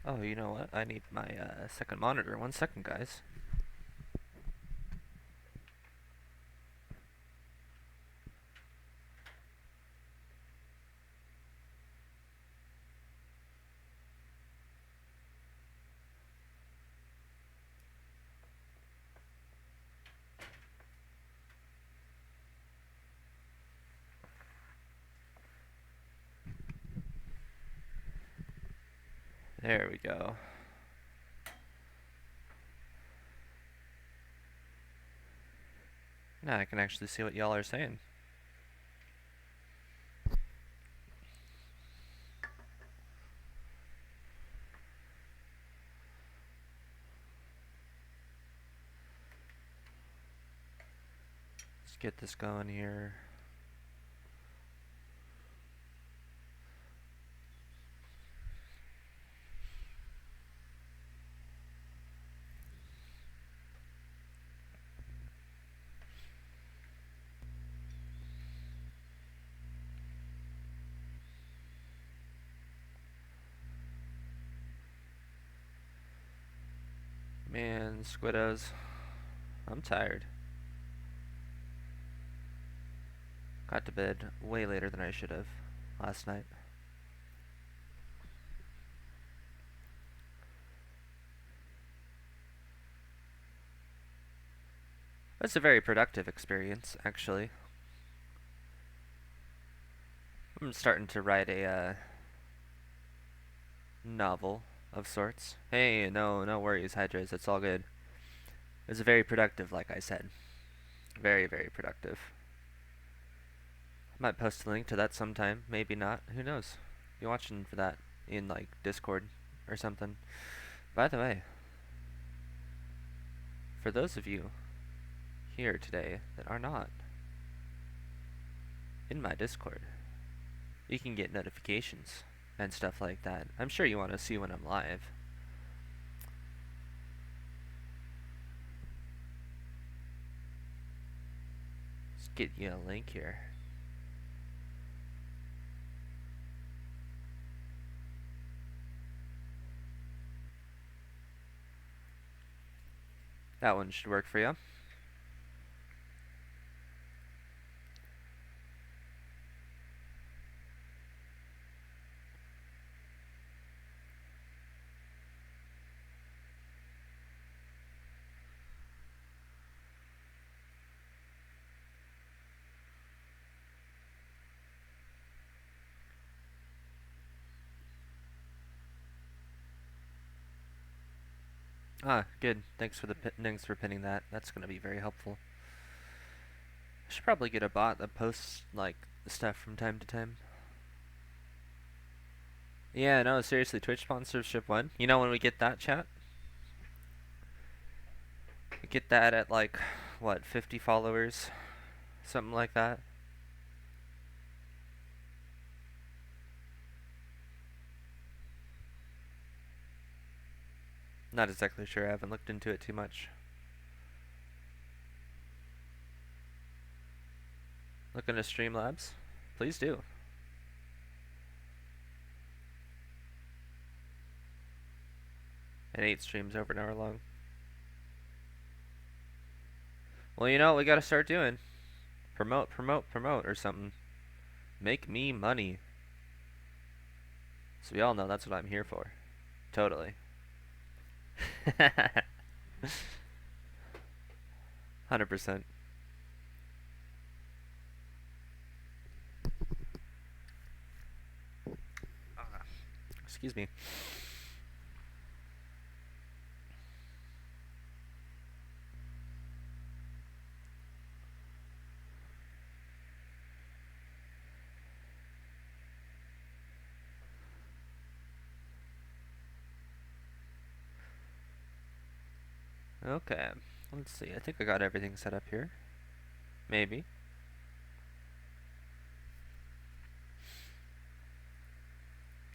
Oh, you know what? I need my second monitor. 1 second, guys. There we go. Now I can actually see what y'all are saying. Let's get this going here. Man, Squiddos, I'm tired. Got to bed way later than I should have last night. It's a very productive experience, actually. I'm starting to write a novel of sorts. Hey, no worries, Hydras. It's all good. It was very productive, like I said. Very, very productive. I might post a link to that sometime. Maybe not. Who knows? Be watching for that in like Discord or something. By the way, for those of you here today that are not in my Discord, you can get notifications and stuff like that. I'm sure you want to see when I'm live. Let's get you a link here. That one should work for you. Ah, good. Thanks for pinning that. That's gonna be very helpful. I should probably get a bot that posts like stuff from time to time. Yeah, no, seriously, Twitch sponsorship one. You know when we get that, chat? We get that at like what, 50 followers, something like that. Not exactly sure. I haven't looked into it too much. Look into Streamlabs. Please do. And 8 streams over an hour long. Well, you know what we gotta start doing? Promote, promote, promote, or something. Make me money. So we all know that's what I'm here for. Totally. 100%. Excuse me. Okay. Let's see. I think I got everything set up here. Maybe.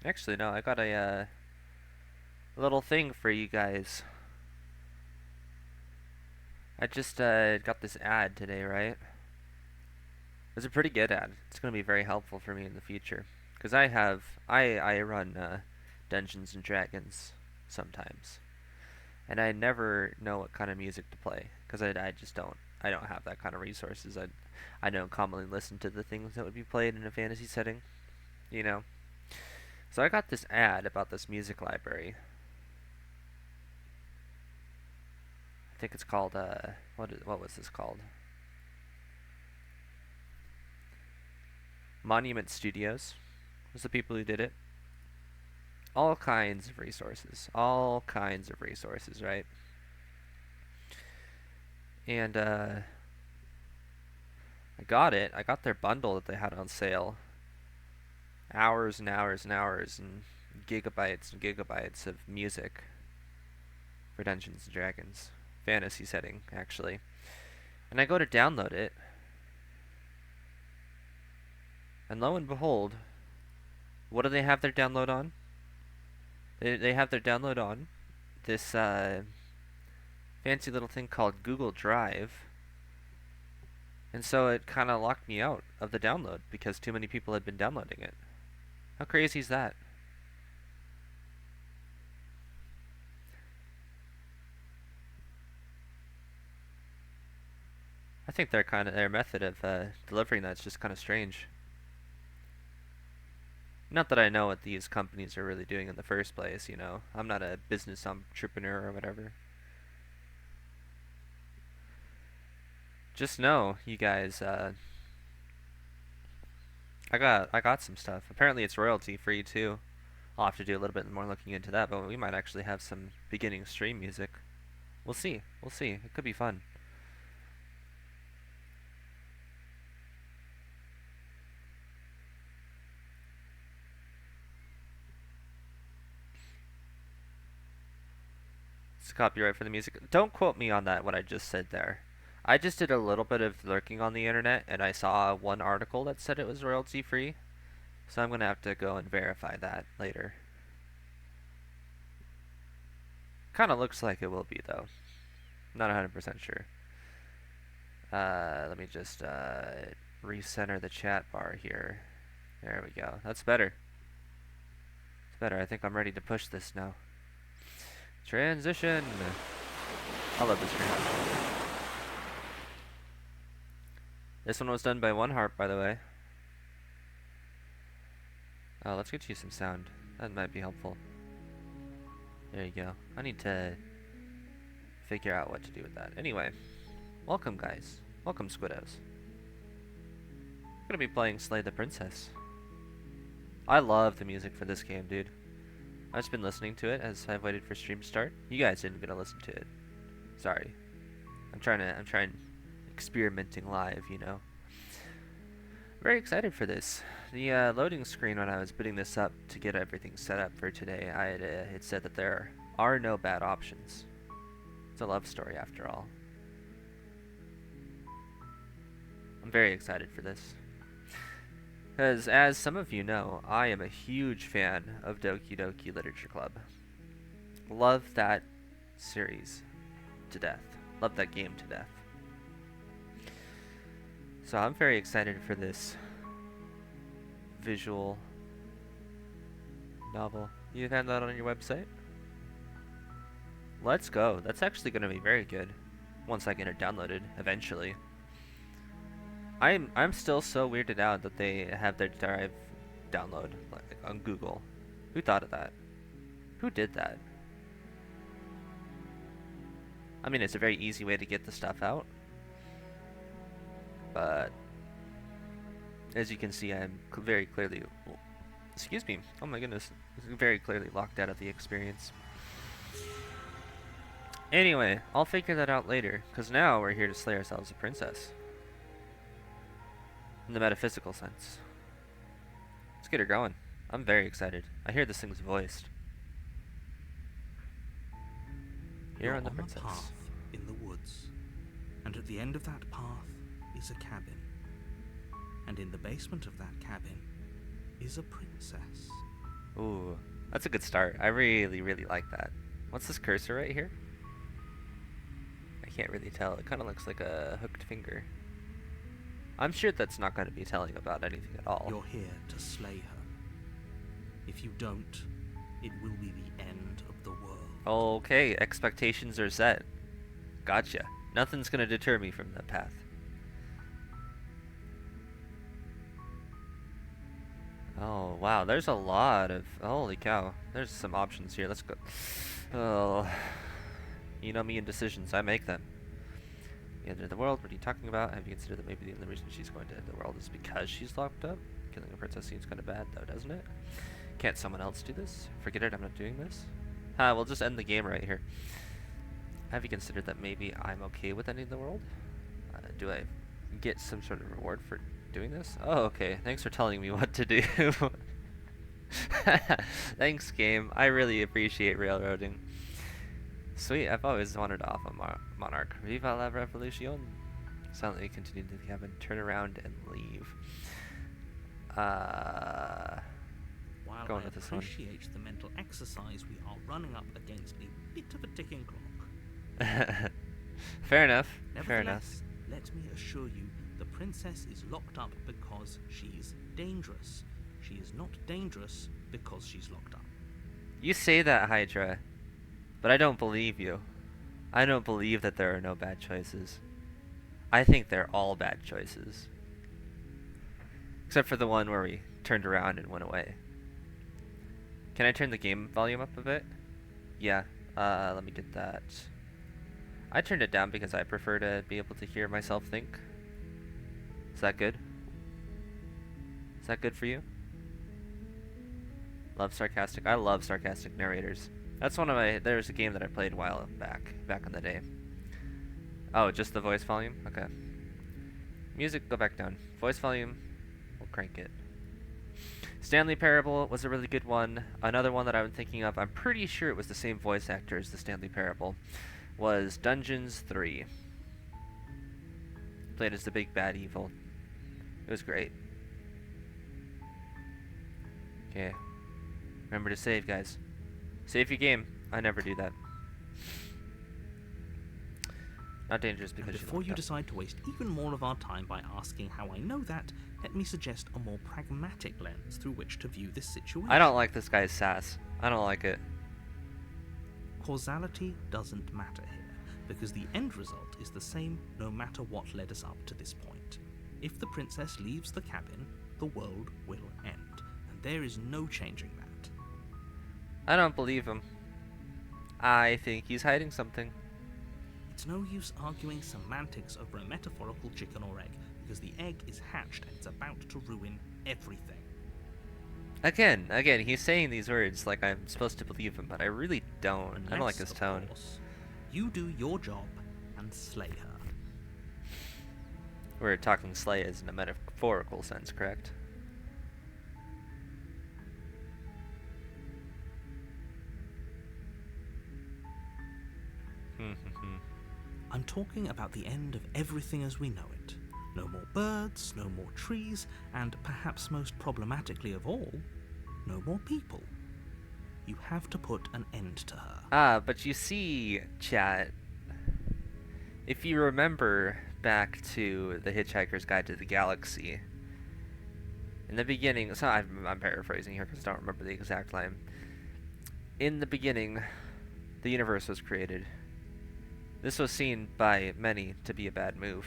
Actually, no. I got a little thing for you guys. I just got this ad today, right? It's a pretty good ad. It's going to be very helpful for me in the future. Because I run Dungeons and Dragons sometimes. And I never know what kind of music to play because I just don't have that kind of resources. I don't commonly listen to the things that would be played in a fantasy setting, you know. So I got this ad about this music library. I think it's called what was this called? Monument Studios was the people who did it. All kinds of resources, right? And I got it. I got their bundle that they had on sale. Hours and hours and hours and gigabytes of music for Dungeons and Dragons. Fantasy setting, actually. And I go to download it. And lo and behold, what do they have their download on? They have their download on this fancy little thing called Google Drive. And so it kind of locked me out of the download because too many people had been downloading it. How crazy is that? I think their method of delivering that's just kind of strange. Not that I know what these companies are really doing in the first place, you know. I'm not a business entrepreneur or whatever. Just know, you guys, I got some stuff. Apparently it's royalty free too. I'll have to do a little bit more looking into that, but we might actually have some beginning stream music. We'll see. We'll see. It could be fun. It's copyright for the music. Don't quote me on that, what I just said there. I just did a little bit of lurking on the internet, and I saw one article that said it was royalty free. So I'm going to have to go and verify that later. Kind of looks like it will be, though. Not 100% sure. Let me just recenter the chat bar here. There we go. That's better. It's better. I think I'm ready to push this now. Transition. I love this transition. This one was done by One Harp, by the way. Oh, let's get you some sound. That might be helpful. There you go. I need to figure out what to do with that. Anyway, welcome guys. Welcome Squiddos. I'm gonna be playing Slay the Princess. I love the music for this game, dude. I've just been listening to it as I've waited for stream to start. You guys didn't get to listen to it. Sorry. I'm trying experimenting live, you know. Very excited for this. The loading screen when I was putting this up to get everything set up for today, it said that there are no bad options. It's a love story after all. I'm very excited for this. Because as some of you know, I am a huge fan of Doki Doki Literature Club. Love that series to death. Love that game to death. So I'm very excited for this visual novel. You have that on your website? Let's go. That's actually going to be very good once I get it downloaded eventually. I'm still so weirded out that they have their Drive download like on Google. Who thought of that? Who did that? I mean, it's a very easy way to get the stuff out. But as you can see, I'm very clearly, excuse me, oh my goodness, very clearly locked out of the experience. Anyway, I'll figure that out later, because now we're here to slay ourselves a princess. In the metaphysical sense. Let's get her going. I'm very excited. I hear this thing's voiced. Here on the princess. A path in the woods, and at the end of that path is a cabin. And in the basement of that cabin is a princess. Ooh, that's a good start. I really, really like that. What's this cursor right here? I can't really tell. It kind of looks like a hooked finger. I'm sure that's not going to be telling about anything at all. You're here to slay her. If you don't, It will be the end of the world. Okay, expectations are set. Gotcha. Nothing's gonna deter me from that path. Oh, wow, there's a lot of... Holy cow. There's some options here. Let's go. Oh, you know me and decisions. I make them. The end of the world? What are you talking about? Have you considered that maybe the only reason she's going to end the world is because she's locked up? Killing a princess seems kind of bad, though, doesn't it? Can't someone else do this? Forget it, I'm not doing this. We'll just end the game right here. Have you considered that maybe I'm okay with ending the world? Do I get some sort of reward for doing this? Oh, okay. Thanks for telling me what to do. Thanks, game. I really appreciate railroading. Sweet, I've always wanted to off a monarch. Viva la revolution. Silently continue to the cabin, turn around, and leave. While Going I with this one. appreciate the mental exercise, we are running up against a bit of a ticking clock. Fair enough. Fair enough. Nevertheless, let me assure you, the princess is locked up because she's dangerous. She is not dangerous because she's locked up. You say that, Hydra, but I don't believe you. I don't believe that there are no bad choices. I think they're all bad choices. Except for the one where we turned around and went away. Can I turn the game volume up a bit? Yeah, let me get that. I turned it down because I prefer to be able to hear myself think. Is that good? Is that good for you? Love sarcastic. I love sarcastic narrators. That's one of my... There's a game that I played a while back in the day. Oh, just the voice volume? Okay. Music, go back down. Voice volume, we'll crank it. Stanley Parable was a really good one. Another one that I've been thinking of, I'm pretty sure it was the same voice actor as the Stanley Parable, was Dungeons 3. Played as the big bad evil. It was great. Okay. Remember to save, guys. Save your game. I never do that. Not dangerous because before you decide to waste even more of our time by asking how I know that, let me suggest a more pragmatic lens through which to view this situation. I don't like this guy's sass. I don't like it. Causality doesn't matter here, because the end result is the same no matter what led us up to this point. If the princess leaves the cabin, the world will end, and there is no changing that. I don't believe him. I think he's hiding something. It's no use arguing semantics over a metaphorical chicken or egg, because the egg is hatched and it's about to ruin everything. Again, he's saying these words like I'm supposed to believe him, but I really don't. I don't like his tone. Course, you do your job and slay her. We're talking slay as in a metaphorical sense, correct? I'm talking about the end of everything as we know it. No more birds, no more trees, and perhaps most problematically of all, no more people. You have to put an end to her. But you see, chat, if you remember back to The Hitchhiker's Guide to the Galaxy, in the beginning, so I'm paraphrasing here because I don't remember the exact line. In the beginning, the universe was created. This was seen by many to be a bad move.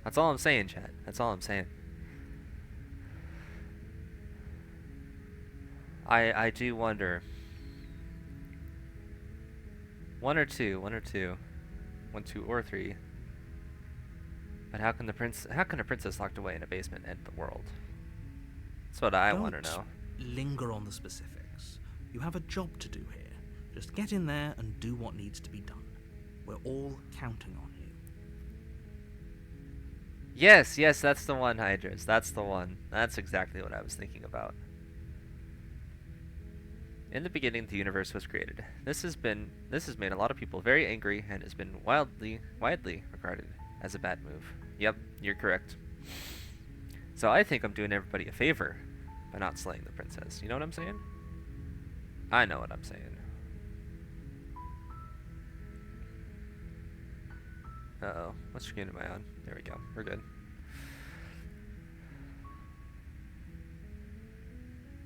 That's all I'm saying, chat. That's all I'm saying. I do wonder. One or two. 1, 2, or 3. But how can a princess locked away in a basement end the world? That's what I want to know. Linger on the specifics. You have a job to do here. Just get in there and do what needs to be done. We're all counting on you. Yes, that's the one, Hydras. That's the one. That's exactly what I was thinking about. In the beginning, the universe was created. This has made a lot of people very angry and has been widely regarded as a bad move. Yep, you're correct. So I think I'm doing everybody a favor by not slaying the princess. You know what I'm saying? I know what I'm saying. Uh-oh. What screen am I on? There we go. We're good.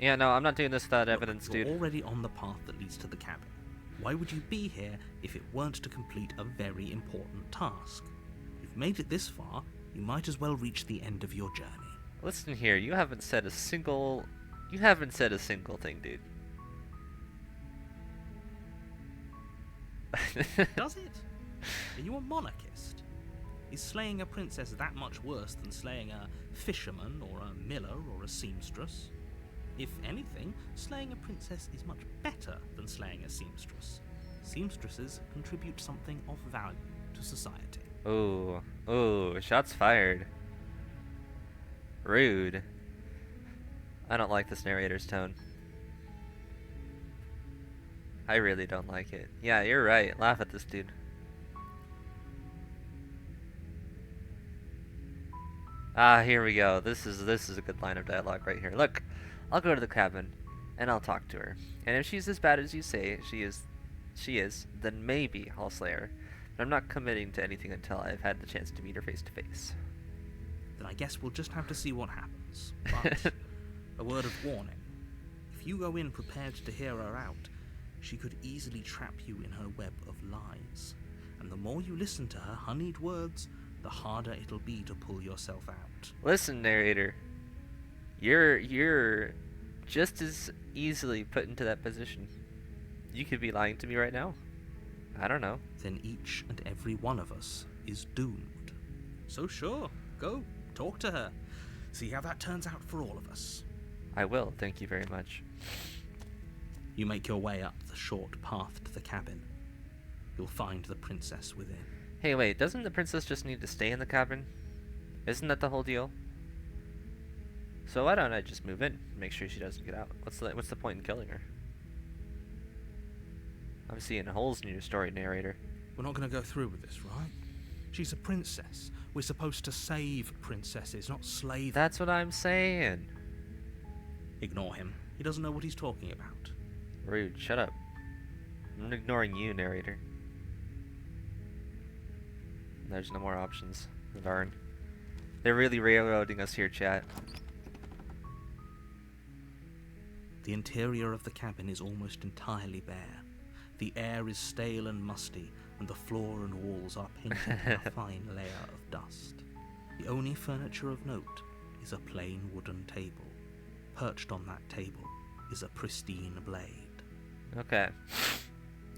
Yeah, no, I'm not doing this without Look, evidence, you're dude. already on the path that leads to the cabin. Why would you be here if it weren't to complete a very important task? You've made it this far, you might as well reach the end of your journey. Listen here, you haven't said a single thing, dude. Does it? Are you a monarchist? Is slaying a princess that much worse than slaying a fisherman or a miller or a seamstress? If anything, slaying a princess is much better than slaying a seamstress. Seamstresses contribute something of value to society. Ooh, shots fired. Rude. I don't like this narrator's tone. I really don't like it. Yeah, you're right. Laugh at this dude. Ah, here we go. This is a good line of dialogue right here. Look, I'll go to the cabin and I'll talk to her. And if she's as bad as you say she is, then maybe I'll slay her. But I'm not committing to anything until I've had the chance to meet her face to face. Then I guess we'll just have to see what happens. But a word of warning. If you go in prepared to hear her out, she could easily trap you in her web of lies. And the more you listen to her honeyed words, the harder it'll be to pull yourself out. Listen, narrator. You're just as easily put into that position. You could be lying to me right now. I don't know. Then each and every one of us is doomed. So sure, go, talk to her. See how that turns out for all of us. I will, thank you very much. You make your way up the short path to the cabin. You'll find the princess within. Hey, wait, doesn't the princess just need to stay in the cabin? Isn't that the whole deal? So why don't I just move in, make sure she doesn't get out? What's the point in killing her? I'm seeing holes in your story, narrator. We're not going to go through with this, right? She's a princess. We're supposed to save princesses, not slay them. That's what I'm saying. Ignore him. He doesn't know what he's talking about. Rude, shut up. I'm ignoring you, narrator. There's no more options. Darn. They're really railroading us here, chat. The interior of the cabin is almost entirely bare. The air is stale and musty, and the floor and walls are painted in a fine layer of dust. The only furniture of note is a plain wooden table. Perched on that table is a pristine blade. Okay.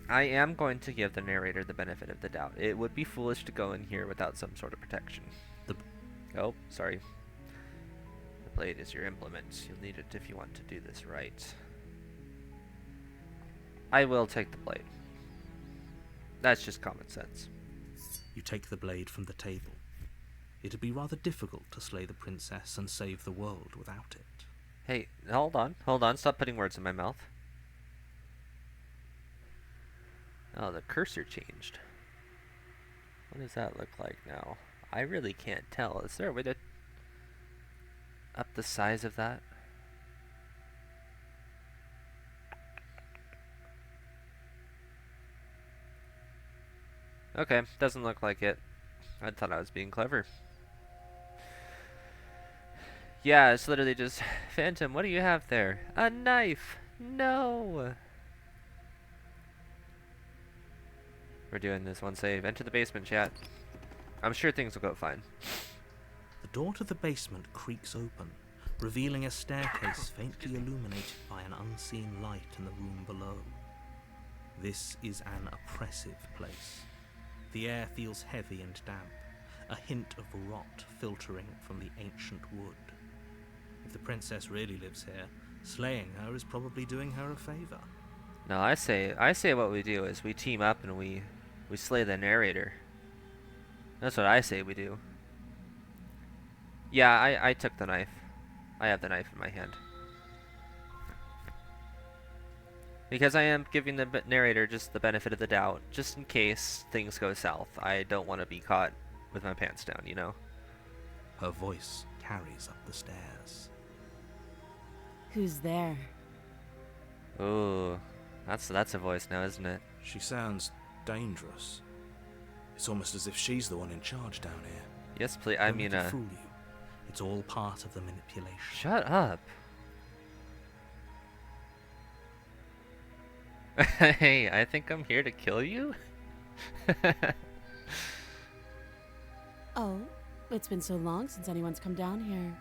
I am going to give the narrator the benefit of the doubt. It would be foolish to go in here without some sort of protection. Oh, sorry. The blade is your implement. You'll need it if you want to do this right. I will take the blade. That's just common sense. You take the blade from the table. It'd be rather difficult to slay the princess and save the world without it. Hey, hold on, stop putting words in my mouth. Oh, the cursor changed. What does that look like now? I really can't tell. Is there a way to up the size of that? Okay, doesn't look like it. I thought I was being clever. Yeah, it's literally just, Phantom, what do you have there? A knife! No! We're doing this one save. Enter the basement, chat. I'm sure things will go fine. The door to the basement creaks open, revealing a staircase faintly illuminated by an unseen light in the room below. This is an oppressive place. The air feels heavy and damp, a hint of rot filtering from the ancient wood. If the princess really lives here, slaying her is probably doing her a favor. No, I say what we do is we team up and we slay the narrator. That's what I say we do. Yeah, I took the knife. I have the knife in my hand. Because I am giving the narrator just the benefit of the doubt, just in case things go south. I don't want to be caught with my pants down, you know? Her voice carries up the stairs. Who's there? Ooh, that's a voice now, isn't it? She sounds dangerous. It's almost as if she's the one in charge down here. Yes, please. Don't let it fool you. It's all part of the manipulation. Shut up. Hey, I think I'm here to kill you? Oh, it's been so long since anyone's come down here.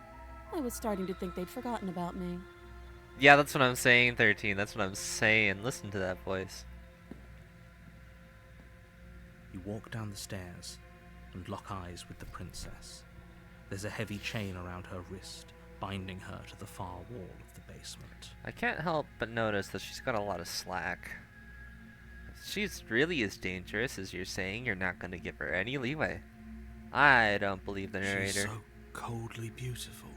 I was starting to think they'd forgotten about me. Yeah, that's what I'm saying, 13. That's what I'm saying. Listen to that voice. You walk down the stairs and lock eyes with the princess. There's a heavy chain around her wrist, binding her to the far wall of the basement. I can't help but notice that she's got a lot of slack. If she's really as dangerous as you're saying, you're not going to give her any leeway. I don't believe the narrator. She's so coldly beautiful.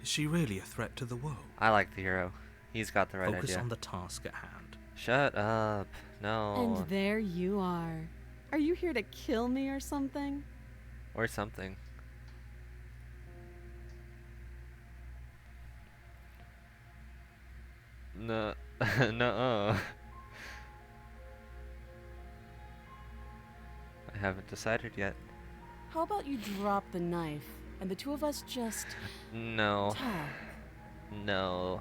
Is she really a threat to the world? I like the hero. He's got the right Focus idea. on the task at hand. Shut up. No. And there you are. Are you here to kill me or something? Or something. No. No. I haven't decided yet. How about you drop the knife and the two of us just No. talk? No.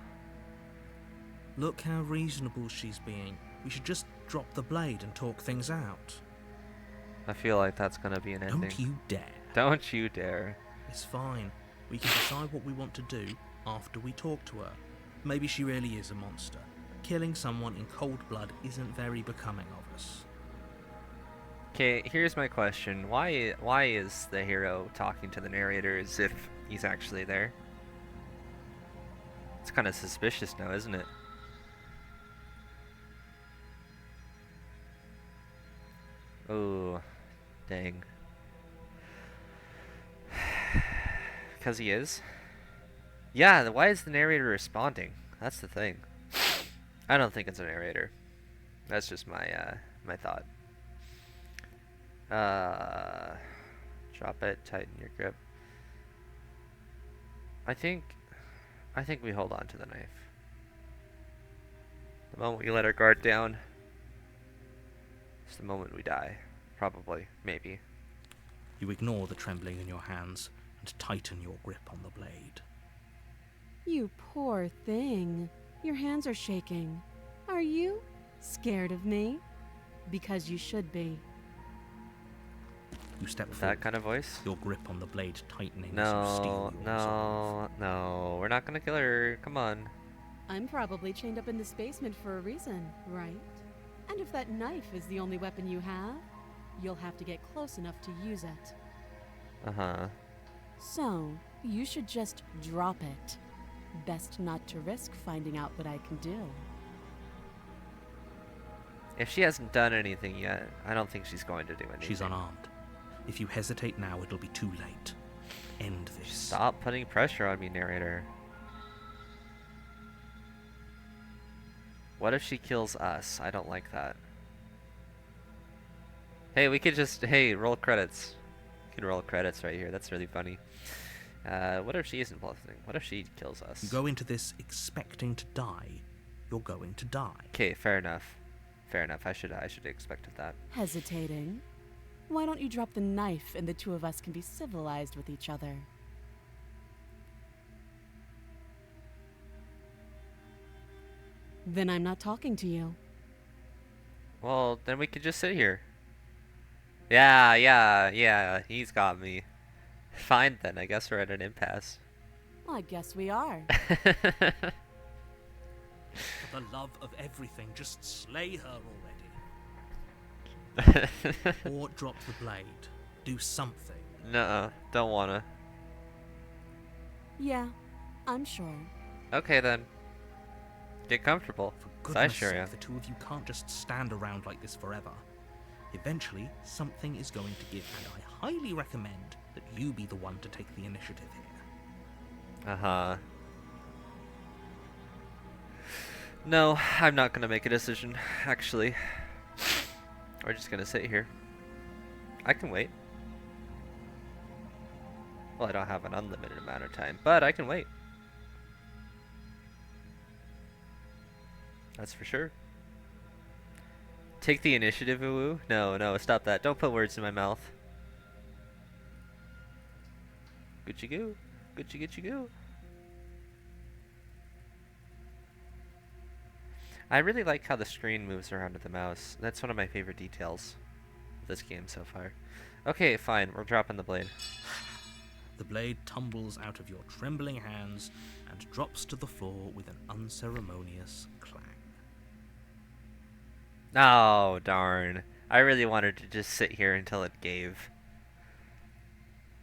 Look how reasonable she's being. We should just drop the blade and talk things out. I feel like that's gonna be an ending. Don't you dare. Don't you dare. It's fine. We can decide what we want to do after we talk to her. Maybe she really is a monster. Killing someone in cold blood isn't very becoming of us. Okay, here's my question. Why is the hero talking to the narrator as if he's actually there? It's kind of suspicious now, isn't it? Oh, dang. Because he is? Yeah, why is the narrator responding? That's the thing. I don't think it's a narrator. That's just my my thought. Drop it, tighten your grip. I think we hold on to the knife. The moment we let our guard down, it's the moment we die. Probably, maybe. You ignore the trembling in your hands and tighten your grip on the blade. You poor thing. Your hands are shaking. Are you scared of me? Because you should be. You step That forward, kind of voice? your grip on the blade tightening as you No, steel yours off. no. We're not gonna kill her. Come on. I'm probably chained up in this basement for a reason, right? And if that knife is the only weapon you have, you'll have to get close enough to use it. Uh-huh. So, you should just drop it. Best not to risk finding out what I can do. If she hasn't done anything yet, I don't think she's going to do anything. She's unarmed. If you hesitate now, it'll be too late. End this. Stop putting pressure on me, narrator. What if she kills us? I don't like that. Hey, we could just... Hey, roll credits. We could roll credits right here. That's really funny. What if she isn't bluffing? What if she kills us? You go into this expecting to die, you're going to die. Okay, fair enough. Fair enough. I should have expected that. Hesitating? Why don't you drop the knife and the two of us can be civilized with each other? Then I'm not talking to you. Well, then we could just sit here. Yeah. He's got me. Fine then. I guess we're at an impasse. I guess we are. For the love of everything, just slay her already. Or drop the blade. Do something. Nuh-uh. Don't wanna. Yeah, I'm sure. Okay then. Get comfortable. For 'Cause I goodness sure sake, am. the two of you can't just stand around like this forever. Eventually, something is going to give, and I highly recommend that you be the one to take the initiative here. Uh-huh. No, I'm not gonna make a decision, actually. We're just gonna sit here. I can wait. Well, I don't have an unlimited amount of time, but I can wait. That's for sure. Take the initiative, Uwu. No, stop that. Don't put words in my mouth. Gucci goo. Gucci goo. I really like how the screen moves around with the mouse. That's one of my favorite details of this game so far. Okay, fine. We're dropping the blade. The blade tumbles out of your trembling hands and drops to the floor with an unceremonious clang. Oh, darn. I really wanted to just sit here until it gave.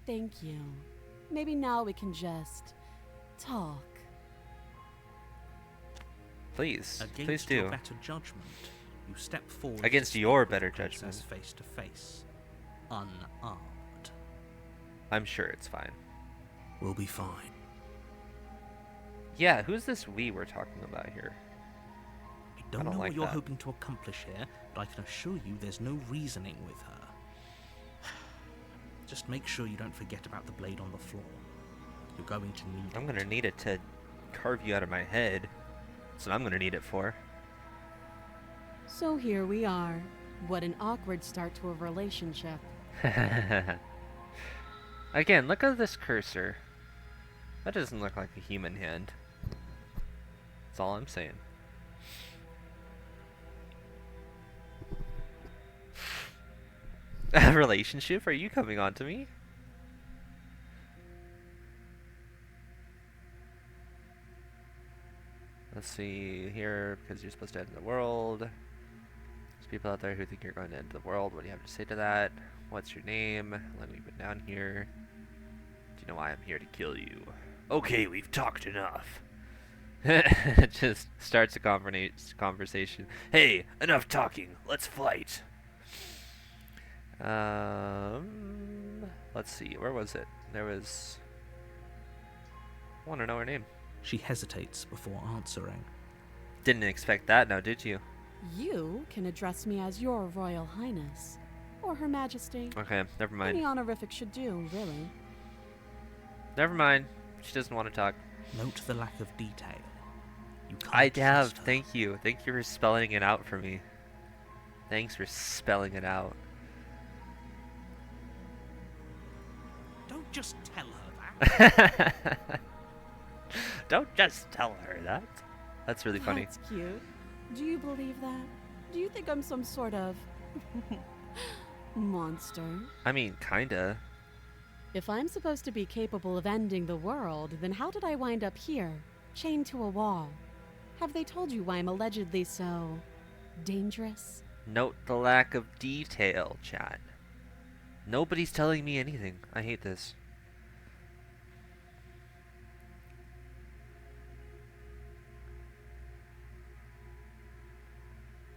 Thank you. Maybe now we can just talk. Please. Against Please your do. better judgment, you step forward Against to your speak with better the princess judgment. face to face, unarmed. I'm sure it's fine. We'll be fine. Yeah, who's this we we're talking about here? I don't don't know like what you're that. hoping to accomplish here, but I can assure you there's no reasoning with her. Just make sure you don't forget about the blade on the floor. You're going to need I'm it. gonna need it to carve you out of my head. That's what I'm gonna need it for. So here we are. What an awkward start to a relationship. Again, look at this cursor. That doesn't look like a human hand. That's all I'm saying. A relationship? Are you coming on to me? Let's see here, because you're supposed to end the world. There's people out there who think you're going to end the world. What do you have to say to that? What's your name? Let me put down here. Do you know why I'm here to kill you? Okay, we've talked enough. Just starts a conversation. Hey, enough talking. Let's fight. Let's see. Where was it? There was. I want to know her name. She hesitates before answering. Didn't expect that, now did you? You can address me as Your Royal Highness, or Her Majesty. Okay, never mind. Any honorific should do, really. Never mind. She doesn't want to talk. Note the lack of detail. You can't I have. trust her. Thank you. Thank you for spelling it out for me. Thanks for spelling it out. Don't just tell her that. Don't just tell her that. That's really funny. That's cute. Do you believe that? Do you think I'm some sort of monster? I mean, kinda. If I'm supposed to be capable of ending the world, then how did I wind up here, chained to a wall? Have they told you why I'm allegedly so dangerous? Note the lack of detail, chat. Nobody's telling me anything. I hate this.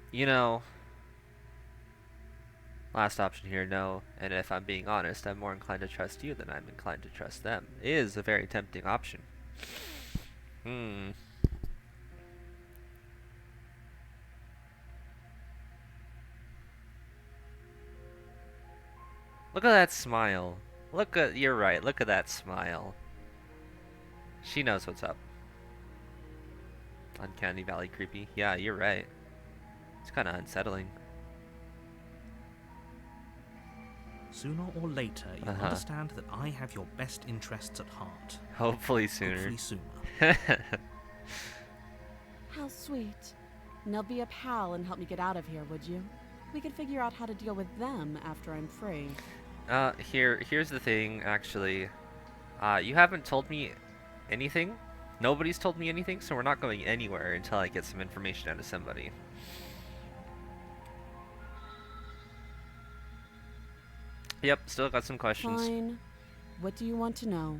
You know, last option here, no. And if I'm being honest, I'm more inclined to trust you than I'm inclined to trust them. Is a very tempting option. Look at that smile. You're right, look at that smile. She knows what's up. Uncanny Valley creepy. Yeah, you're right. It's kind of unsettling. Sooner or later, you Uh-huh. understand that I have your best interests at heart. Hopefully sooner. Hopefully sooner. How sweet. Now be a pal and help me get out of here, would you? We could figure out how to deal with them after I'm free. Here's the thing, actually. You haven't told me anything. Nobody's told me anything, so we're not going anywhere until I get some information out of somebody. Yep, still got some questions. Fine. What do you want to know?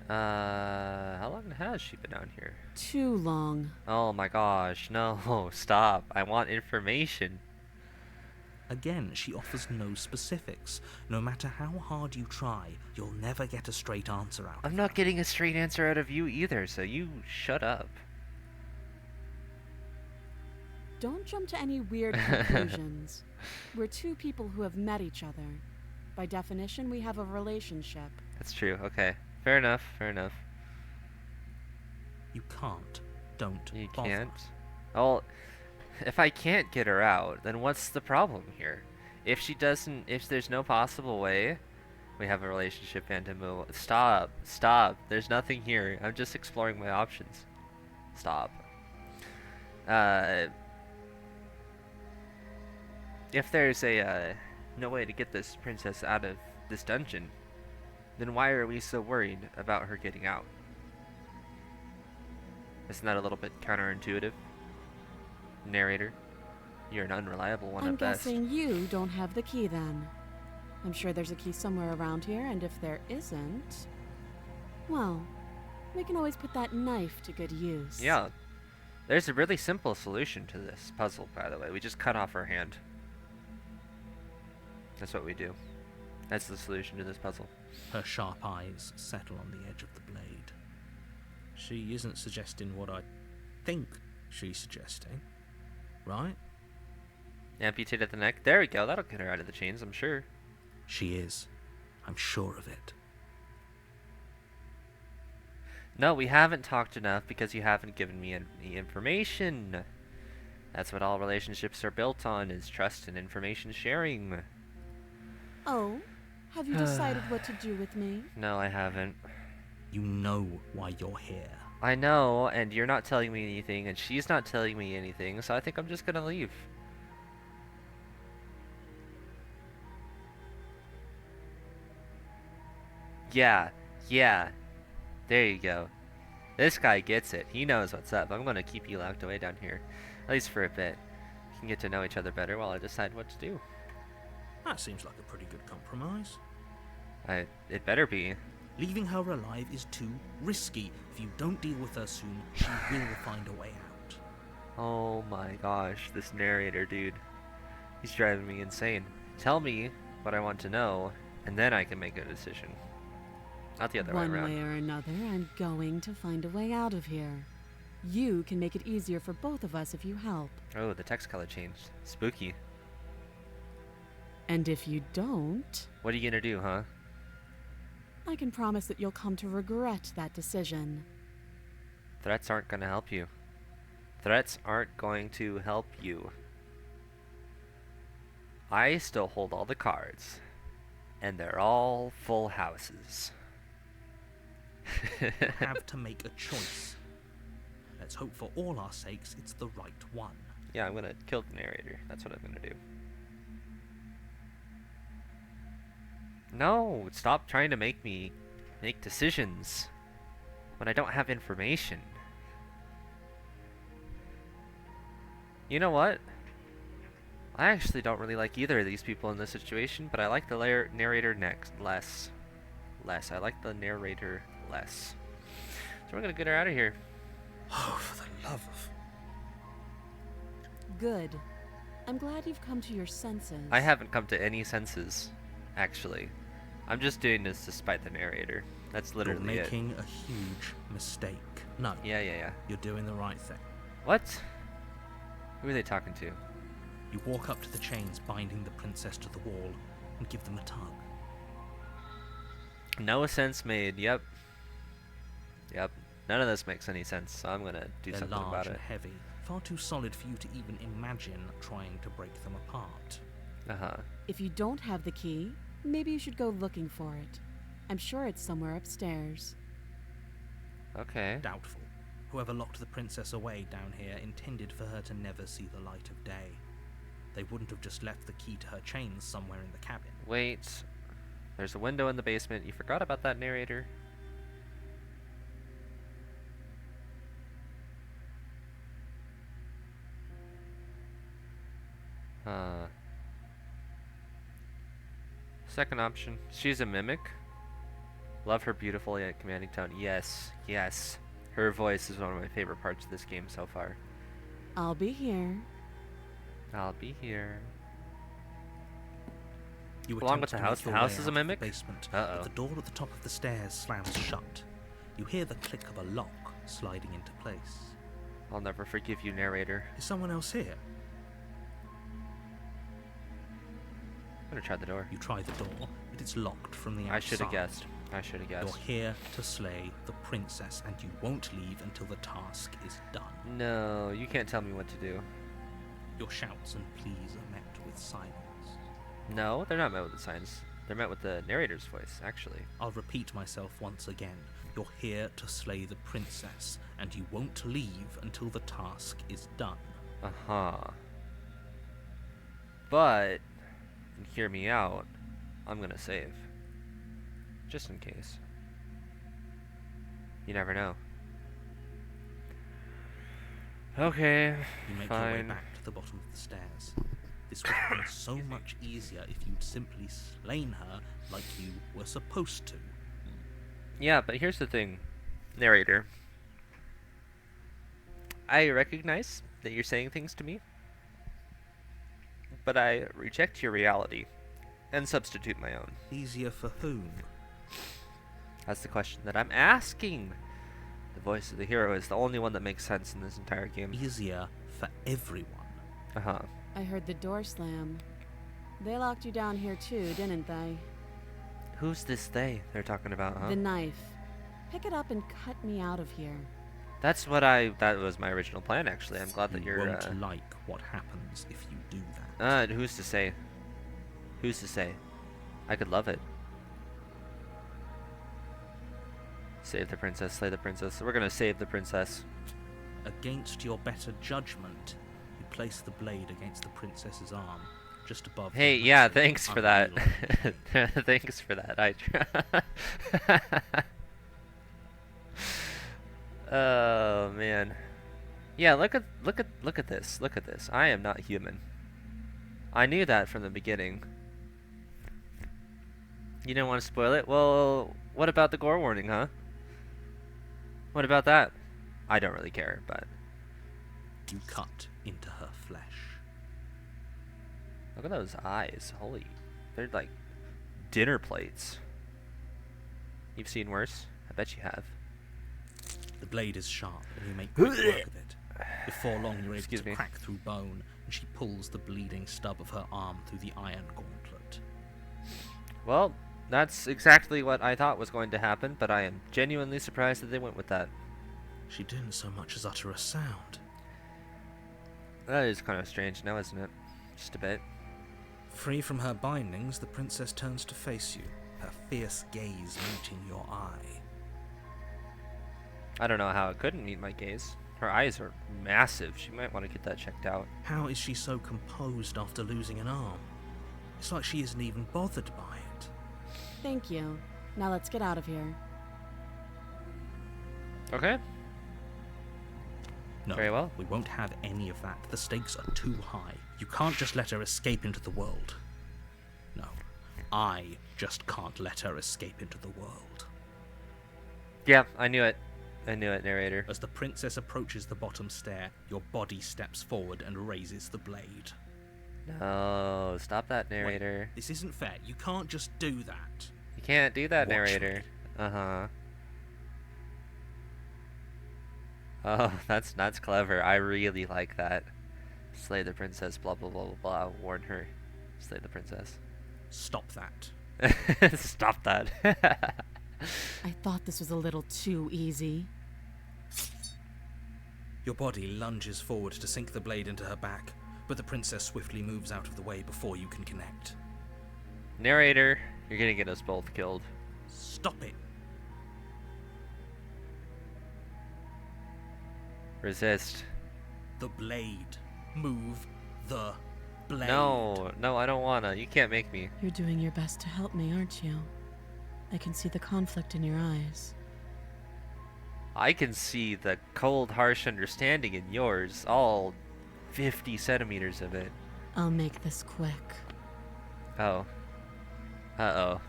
How long has she been down here? Too long. Oh my gosh, no, stop. I want information. Again, she offers no specifics. No matter how hard you try, you'll never get a straight answer out. I'm not getting a straight answer out of you either, so you shut up. Don't jump to any weird conclusions. We're two people who have met each other. By definition, we have a relationship. That's true, okay. Fair enough, fair enough. You can't. Don't You bother. can't? Well, if I can't get her out, then what's the problem here? If there's no possible way We have a relationship and a move. Stop. Stop. There's nothing here. I'm just exploring my options. Stop. If there's no way to get this princess out of this dungeon, then why are we so worried about her getting out? Isn't that a little bit counterintuitive? Narrator, you're an unreliable one I'm at best. guessing you don't have the key then. I'm sure there's a key somewhere around here, and if there isn't, well, we can always put that knife to good use. Yeah. There's a really simple solution to this puzzle, by the way. We just cut off her hand. That's what we do. That's the solution to this puzzle. Her sharp eyes settle on the edge of the blade. She isn't suggesting what I think she's suggesting, right? Amputate at the neck. There we go. That'll get her out of the chains, I'm sure. She is. I'm sure of it. No, we haven't talked enough because you haven't given me any information. That's what all relationships are built on, is trust and information sharing. Oh, have you decided what to do with me? No, I haven't. You know why you're here. I know, and you're not telling me anything, and she's not telling me anything, so I think I'm just gonna leave. Yeah, yeah. There you go. This guy gets it. He knows what's up. I'm gonna keep you locked away down here. At least for a bit. We can get to know each other better while I decide what to do. That seems like a pretty good compromise. It better be. Leaving her alive is too risky. If you don't deal with her soon, she will find a way out. Oh my gosh, this narrator dude. He's driving me insane. Tell me what I want to know, and then I can make a decision. Not the other way One around. way or another, I'm going to find a way out of here. You can make it easier for both of us if you help. Oh, the text color changed. Spooky. And if you don't, What are you gonna do, huh? I can promise that you'll come to regret that decision. Threats aren't gonna help you. Threats aren't going to help you. I still hold all the cards. And they're all full houses. You have to make a choice. Let's hope for all our sakes it's the right one. Yeah, I'm gonna kill the narrator. That's what I'm gonna do. No, stop trying to make me make decisions when I don't have information. You know what? I actually don't really like either of these people in this situation, but I like the narrator less. I like the narrator less. So we're gonna get her out of here. Oh, for the love of... Good. I'm glad you've come to your senses. I haven't come to any senses, actually. I'm just doing this to spite the narrator. That's You're literally it. making a huge mistake. No, Yeah. you're doing the right thing. What? Who are they talking to? You walk up to the chains binding the princess to the wall and give them a tug. No sense made. Yep. None of this makes any sense, so I'm gonna do They're something large about and it. heavy, far too solid for you to even imagine trying to break them apart. Uh-huh. If you don't have the key, maybe you should go looking for it. I'm sure it's somewhere upstairs. Okay. Doubtful. Whoever locked the princess away down here intended for her to never see the light of day. They wouldn't have just left the key to her chains somewhere in the cabin. Wait. There's a window in the basement. You forgot about that, narrator. Second option. She's a mimic. Love her beautiful yet commanding tone. Yes. Her voice is one of my favorite parts of this game so far. I'll be here. I'll be here. You Along attempt with the to house. make The your house way is out a of the mimic? basement, Uh-oh. but the door at the top of the stairs slams shut. You hear the click of a lock sliding into place. I'll never forgive you, narrator. Is someone else here? I'm gonna try the door. You try the door, but it's locked from the outside. I should have guessed. You're here to slay the princess, and you won't leave until the task is done. No, you can't tell me what to do. Your shouts and pleas are met with silence. No, they're not met with the signs. They're met with the narrator's voice, actually. I'll repeat myself once again. You're here to slay the princess, and you won't leave until the task is done. Uh-huh. But, hear me out, I'm gonna save. Just in case. You never know. Okay, You make your way fine. back to the bottom of the stairs. This would have been so much easier if you'd simply slain her like you were supposed to. Yeah, but here's the thing, narrator. I recognize that you're saying things to me, but I reject your reality and substitute my own. Easier for whom? That's the question that I'm asking. The voice of the hero is the only one that makes sense in this entire game. Easier for everyone. Uh-huh. I heard the door slam. They locked you down here too, didn't they? Who's this they they're talking about, huh? The knife. Pick it up and cut me out of here. That was my original plan, actually. I'm glad that You you're, won't like what happens if you do that. who's to say? Who's to say? I could love it. Save the princess, slay the princess. We're gonna save the princess. Against your better judgment, you place the blade against the princess's arm, just above. the Hey, yeah, massive, thanks for that. unwieldy Thanks for that. Oh man. Yeah, look at this. Look at this. I am not human. I knew that from the beginning. You didn't want to spoil it? Well, what about the gore warning, huh? What about that? I don't really care, but You cut into her flesh. look at those eyes. Holy, they're like dinner plates. You've seen worse? I bet you have. The blade is sharp, and you make quick work of it. Before long, you're able Excuse to me. crack through bone, and she pulls the bleeding stub of her arm through the iron gauntlet. Well, that's exactly what I thought was going to happen, but I am genuinely surprised that they went with that. She didn't so much as utter a sound. That is kind of strange now, isn't it? Just a bit. Free from her bindings, the princess turns to face you, her fierce gaze meeting your eye. I don't know how it couldn't meet my gaze. Her eyes are massive. She might want to get that checked out. How is she so composed after losing an arm? It's like she isn't even bothered by it. Thank you. Now let's get out of here. Okay. No, Very well. we won't have any of that. The stakes are too high. You can't just let her escape into the world. No, I just can't let her escape into the world. Yeah, I knew it. I knew it, narrator. As the princess approaches the bottom stair, your body steps forward and raises the blade. No, stop that, Wait, narrator. this isn't fair. You can't just do that. You can't do that, Watch narrator. Uh-huh. Oh, that's clever. I really like that. Slay the princess, blah, blah, blah, blah, blah. Warn her. Slay the princess. Stop that. Stop that. I thought this was a little too easy. Your body lunges forward to sink the blade into her back, but the princess swiftly moves out of the way before you can connect. Narrator, you're gonna get us both killed. Stop it! Resist. The blade. Move the blade. No, I don't wanna. You can't make me. You're doing your best to help me, aren't you? I can see the conflict in your eyes. I can see the cold, harsh understanding in yours, all 50 centimeters of it. I'll make this quick. Oh. Uh-oh.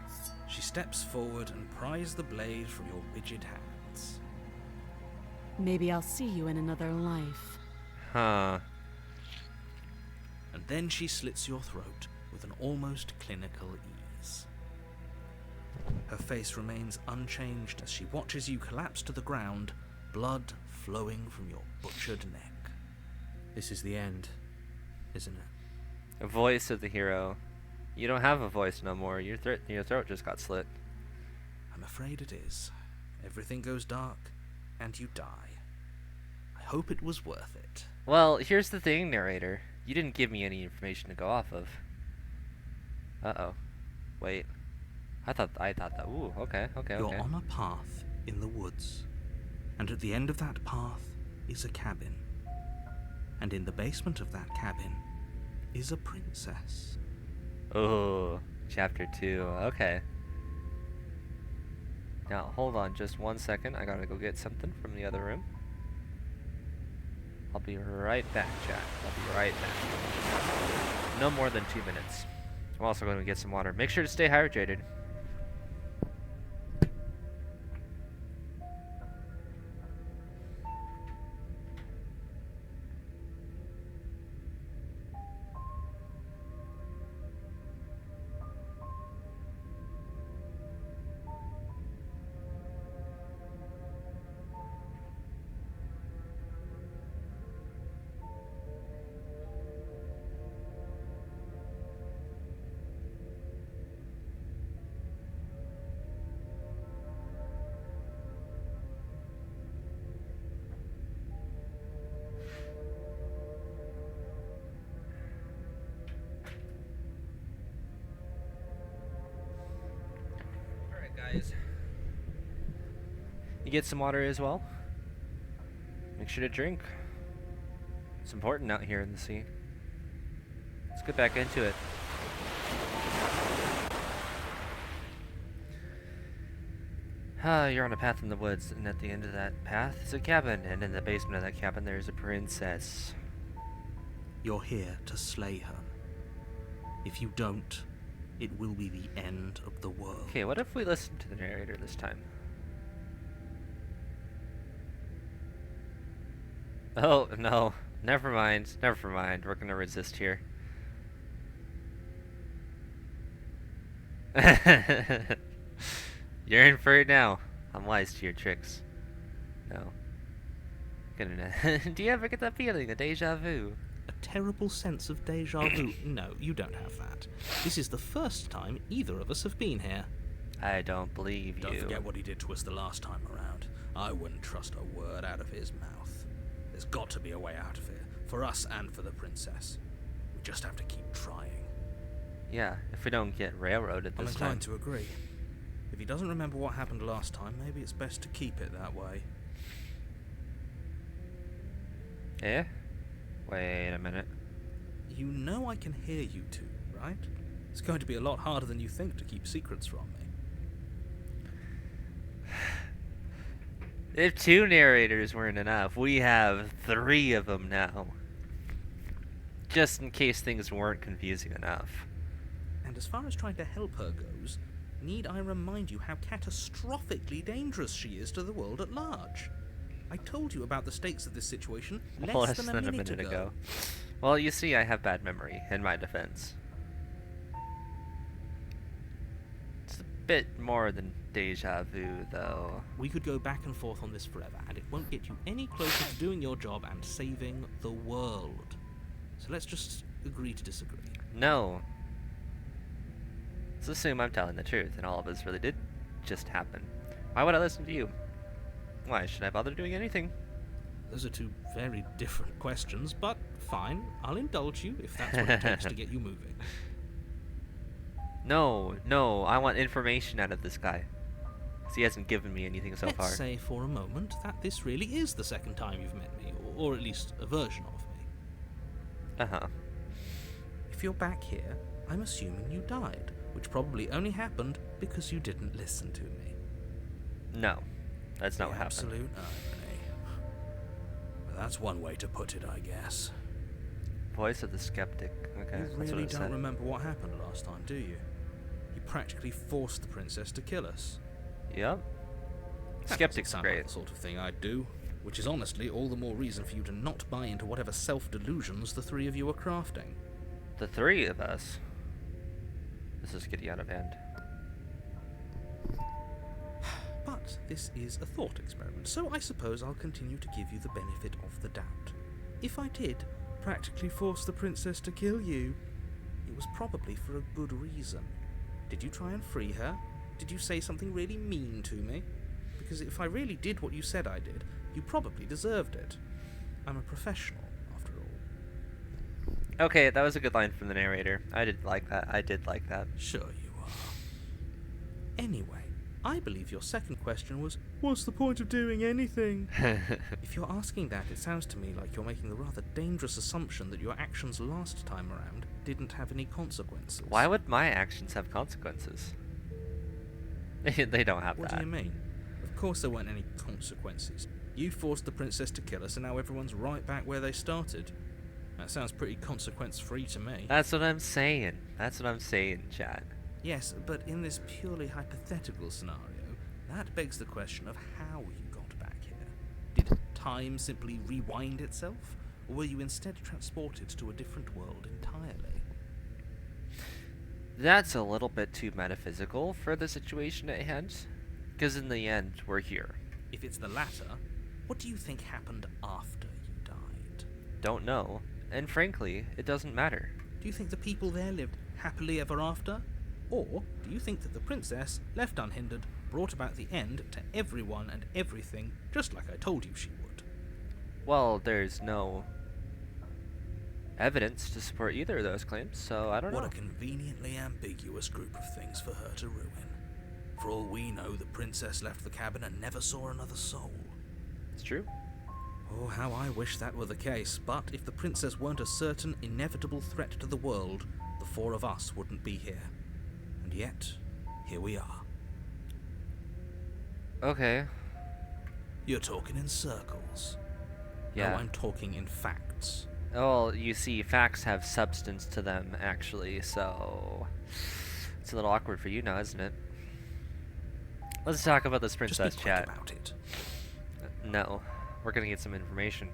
She steps forward and pries the blade from your rigid hands. Maybe I'll see you in another life. Huh. And then she slits your throat with an almost clinical ease. Her face remains unchanged as she watches you collapse to the ground, blood flowing from your butchered neck. This is the end, isn't it? A voice of the hero. You don't have a voice no more. Your throat just got slit. I'm afraid it is. Everything goes dark, and you die. I hope it was worth it. Well, here's the thing, narrator. You didn't give me any information to go off of. Uh-oh. Wait. I thought that. Ooh, okay, okay, You're okay. on a path in the woods, and at the end of that path is a cabin. And in the basement of that cabin is a princess. Oh, chapter 2. Okay. Now, hold on just 1 second. I gotta go get something from the other room. I'll be right back, chat. I'll be right back. No more than 2 minutes. I'm also going to get some water. Make sure to stay hydrated. Alright, guys. You get some water as well. Make sure to drink. It's important out here in the sea. Let's get back into it. You're on a path in the woods, and at the end of that path is a cabin, and in the basement of that cabin there's a princess. You're here to slay her. If you don't, it will be the end of the world. Okay, what if we listen to the narrator this time? Oh, no. Never mind. Never mind. We're gonna resist here. You're in for it now. I'm wise to your tricks. No. Do you ever get that feeling, a deja vu? A terrible sense of deja vu. No, you don't have that. This is the first time either of us have been here. I don't believe Don't you. forget what he did to us the last time around. I wouldn't trust a word out of his mouth. There's got to be a way out of here, for us and for the princess. We just have to keep trying. Yeah, if we don't get railroaded I'm this time. inclined to agree. If he doesn't remember what happened last time, maybe it's best to keep it that way. Eh? Wait a minute. You know I can hear you two, right? It's going to be a lot harder than you think to keep secrets from me. If 2 narrators weren't enough, we have 3 of them now. Just in case things weren't confusing enough. And as far as trying to help her goes, need I remind you how catastrophically dangerous she is to the world at large? I told you about the stakes of this situation less than a minute ago. Well, you see, I have bad memory, in my defense. It's a bit more than deja vu, though. We could go back and forth on this forever, and it won't get you any closer to doing your job and saving the world. So let's just agree to disagree. No. Let's assume I'm telling the truth, and all of this really did just happen. Why would I listen to you? Why should I bother doing anything? Those are 2 very different questions, but fine, I'll indulge you if that's what it takes to get you moving. No, no, I want information out of this guy. 'Cause he hasn't given me anything so far. Let's say for a moment that this really is the second time you've met me, or at least a version of me. Uh-huh. If you're back here, I'm assuming you died, which probably only happened because you didn't listen to me. No, that's not The what happened. absolute irony. Well, that's one way to put it, I guess. Voice of the skeptic. Okay, You that's what really it don't said. remember what happened last time, do you? You practically forced the princess to kill us. Yep. That doesn't Skeptic's sound great. Like the sort of thing I'd do, which is honestly all the more reason for you to not buy into whatever self-delusions the 3 of you are crafting. The 3 of us. This is getting out of hand. But this is a thought experiment, so I suppose I'll continue to give you the benefit of the doubt. If I did practically force the princess to kill you, it was probably for a good reason. Did you try and free her? Did you say something really mean to me? Because if I really did what you said I did, you probably deserved it. I'm a professional, after all. Okay, that was a good line from the narrator. I did like that. I did like that. Sure you are. Anyway, I believe your second question was, what's the point of doing anything? If you're asking that, it sounds to me like you're making the rather dangerous assumption that your actions last time around didn't have any consequences. Why would my actions have consequences? They don't have What that. do you mean? Of course there weren't any consequences. You forced the princess to kill us, and now everyone's right back where they started. That sounds pretty consequence-free to me. That's what I'm saying. That's what I'm saying, Chad. Yes, but in this purely hypothetical scenario, that begs the question of how you got back here. Did time simply rewind itself, or were you instead transported to a different world entirely? That's a little bit too metaphysical for the situation at hand, because in the end, we're here. If it's the latter, what do you think happened after you died? Don't know, and frankly, it doesn't matter. Do you think the people there lived happily ever after? Or do you think that the princess, left unhindered, brought about the end to everyone and everything, just like I told you she would? Well, there's no evidence to support either of those claims, so I don't know. What a conveniently ambiguous group of things for her to ruin. For all we know, the princess left the cabin and never saw another soul. It's true. Oh, how I wish that were the case, but if the princess weren't a certain, inevitable threat to the world, the four of us wouldn't be here. And yet, here we are. Okay. You're talking in circles. Yeah. No, I'm talking in facts. Well, you see, facts have substance to them, actually, so it's a little awkward for you now, isn't it? Let's talk about this princess, Just be quick chat. about it. No, we're gonna get some information.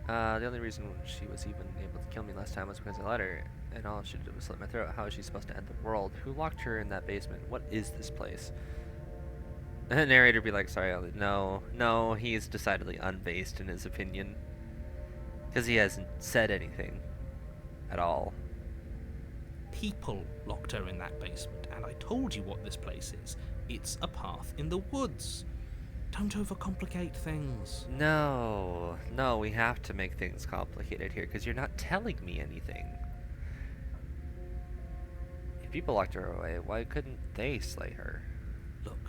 The only reason she was even able to kill me last time was because I let her, and all she did was slit my throat. How is she supposed to end the world? Who locked her in that basement? What is this place? And the narrator be like, sorry, Ellie. No, he's decidedly unbased in his opinion. Because he hasn't said anything at all. People locked her in that basement, and I told you what this place is. It's a path in the woods. Don't overcomplicate things. No, we have to make things complicated here because you're not telling me anything. If people locked her away, why couldn't they slay her? Look,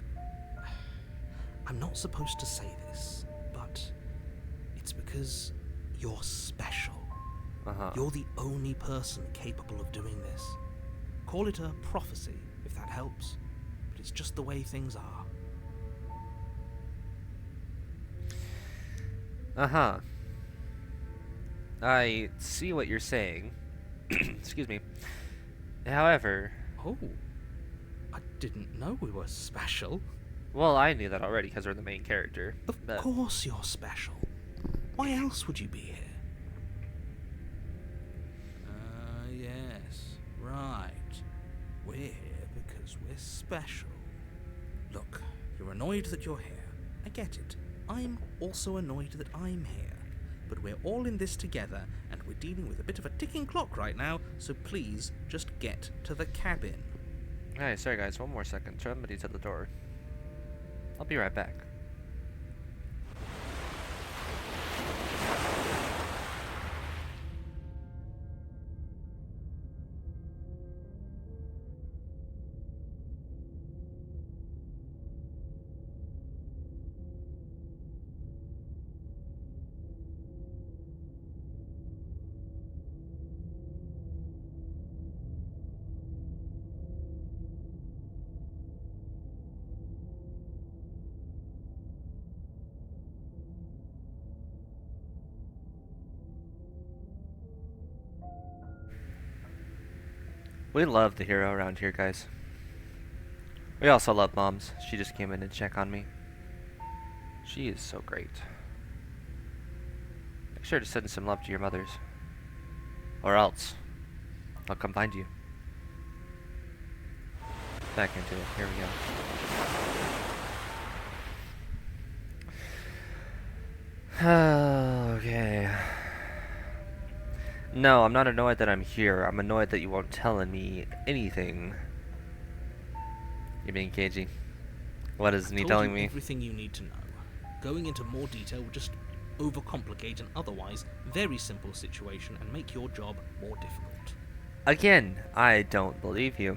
I'm not supposed to say this, but it's because you're special. Uh-huh. You're the only person capable of doing this. Call it a prophecy, if that helps, but it's just the way things are. Uh-huh. I see what you're saying. Excuse me. However, Oh, I didn't know we were special. well, I knew that already because we're the main character. Of but- course you're special. Why else would you be here? Yes, right. We're here because we're special. Look, you're annoyed that you're here. I get it. I'm also annoyed that I'm here. But we're all in this together, and we're dealing with a bit of a ticking clock right now, so please just get to the cabin. Hey, sorry guys, one more second. Somebody's at the door. I'll be right back. We love the hero around here, guys. We also love Moms. She just came in to check on me. She is so great. Make sure to send some love to your mothers. Or else, I'll come find you. Back into it. Here we go. Okay. No, I'm not annoyed that I'm here. I'm annoyed that you won't tell me anything. You're being cagey. What is he Told telling you me? everything you need to know. Going into more detail would just overcomplicate an otherwise very simple situation and make your job more difficult. Again, I don't believe you.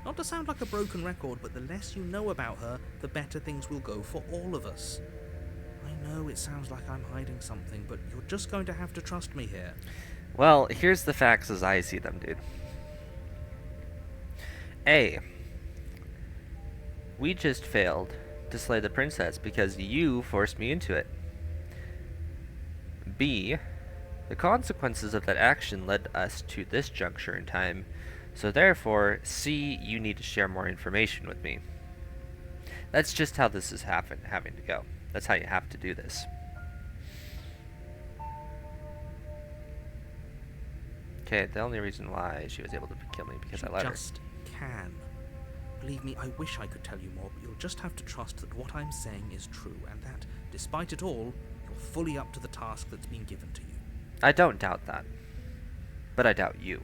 Not to sound like a broken record, but the less you know about her, the better things will go for all of us. I know it sounds like I'm hiding something, but you're just going to have to trust me here. Well, here's the facts as I see them, dude. A. We just failed to slay the princess because you forced me into it. B. The consequences of that action led us to this juncture in time, so therefore, C. You need to share more information with me. That's just how this is having to go. That's how you have to do this. Okay, the only reason why she was able to kill me because She I let her. just can. Believe me, I wish I could tell you more, but you'll just have to trust that what I'm saying is true, and that, despite it all, you're fully up to the task that's been given to you. I don't doubt that. But I doubt you.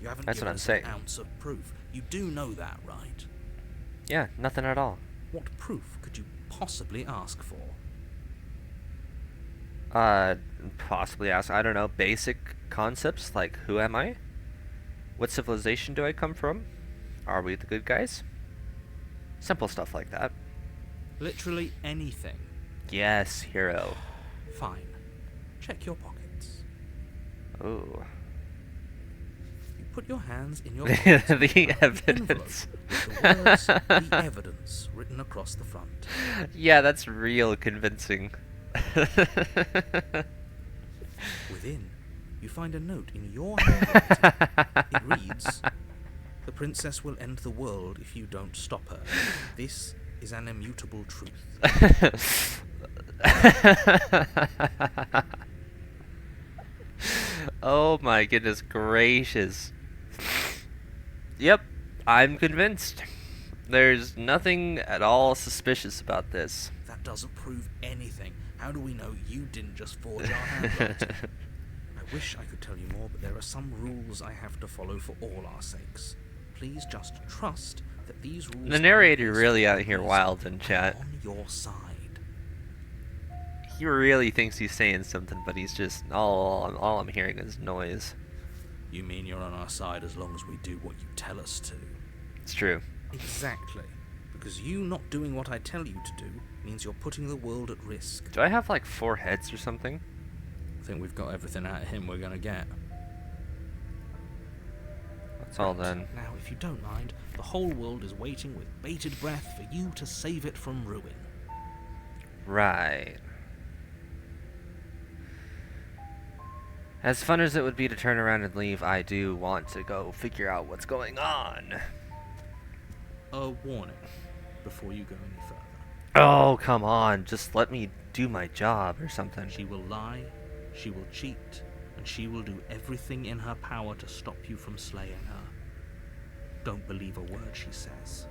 You haven't That's what given I'm us saying. an ounce of proof. You do know that, right? Yeah, nothing at all. What proof could you possibly ask for? Possibly ask, I don't know, basic concepts like who am I? What civilization do I come from? Are we the good guys? Simple stuff like that. Literally anything. Yes, hero. Fine. Check your pockets. Ooh. You put your hands in your pockets. and The find an evidence. envelope with the words, "The evidence," written across the front. Yeah, that's real convincing. Within, you find a note in your handwriting. It reads, "The princess will end the world if you don't stop her. This is an immutable truth." Oh my goodness gracious. Yep, I'm convinced. There's nothing at all suspicious about this. That doesn't prove anything. How do we know you didn't just forge our handwriting? I wish I could tell you more, but there are some rules I have to follow for all our sakes. Please just trust that these rules. The are narrator based really on out here reason wild in and chat. on your side. He really thinks he's saying something, but he's just all I'm hearing is noise. You mean you're on our side as long as we do what you tell us to? It's true. Exactly. Because you not doing what I tell you to do means you're putting the world at risk. Do I have like 4 heads or something? I think we've got everything out of him we're gonna get. That's all Right. then. Now, if you don't mind, the whole world is waiting with bated breath for you to save it from ruin. Right. As fun as it would be to turn around and leave, I do want to go figure out what's going on. A warning before you go any further. Oh, come on. Just let me do my job or something. She will lie, she will cheat, and she will do everything in her power to stop you from slaying her. Don't believe a word she says.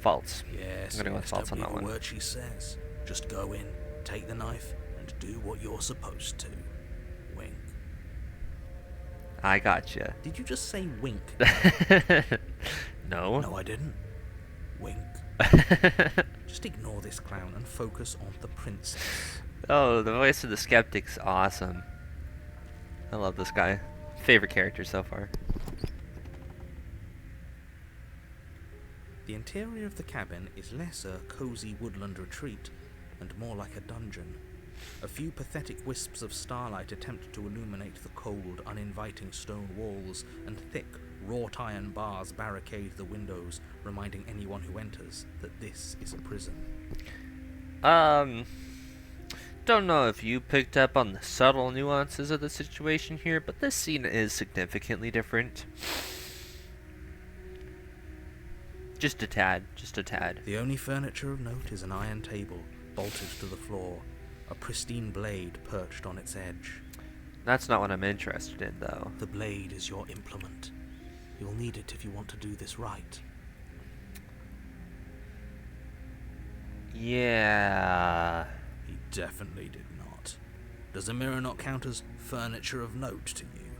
False. Yes, I'm gonna go with false don't on that believe a one. word she says. Just go in, take the knife, and do what you're supposed to. Wink. I gotcha. Did you just say wink? No. No, I didn't. Wink. Just ignore this clown and focus on the princess. Oh, the voice of the skeptic's awesome. I love this guy. Favorite character so far. The interior of the cabin is less a cozy woodland retreat and more like a dungeon. A few pathetic wisps of starlight attempt to illuminate the cold, uninviting stone walls, and thick, wrought iron bars barricade the windows, reminding anyone who enters that this is a prison. Don't know if you picked up on the subtle nuances of the situation here, but this scene is significantly different. Just a tad, just a tad. The only furniture of note is an iron table, bolted to the floor, a pristine blade perched on its edge. That's not what I'm interested in, though. The blade is your implement. You'll need it if you want to do this right. Yeah. He definitely did not. Does a mirror not count as furniture of note to you?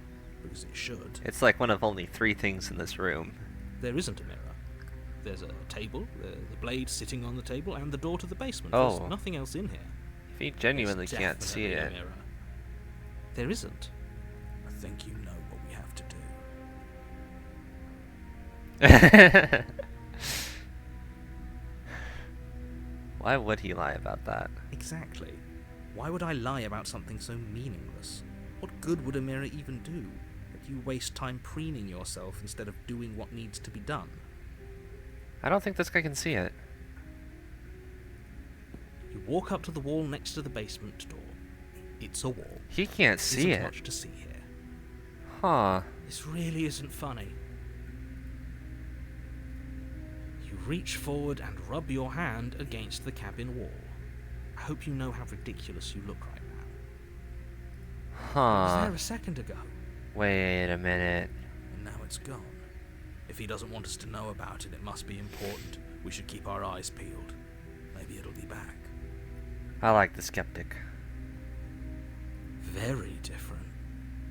Because it should. It's like one of only 3 things in this room. There isn't a mirror. There's a table, the blade sitting on the table, and the door to the basement. Oh. There's nothing else in here. If you genuinely There's can't see definitely a it. mirror. There isn't. I think you know what we have to do. Why would he lie about that? Exactly. Why would I lie about something so meaningless? What good would a mirror even do? That you waste time preening yourself instead of doing what needs to be done. I don't think this guy can see it. You walk up to the wall next to the basement door. It's a wall. He can't see Isn't it. much to see here. Huh. This really isn't funny. You reach forward and rub your hand against the cabin wall. I hope you know how ridiculous you look right now. It was Huh. there a second ago, Wait a minute. and now it's gone. If he doesn't want us to know about it, it must be important. We should keep our eyes peeled. Maybe it'll be back. I like the skeptic. Very different.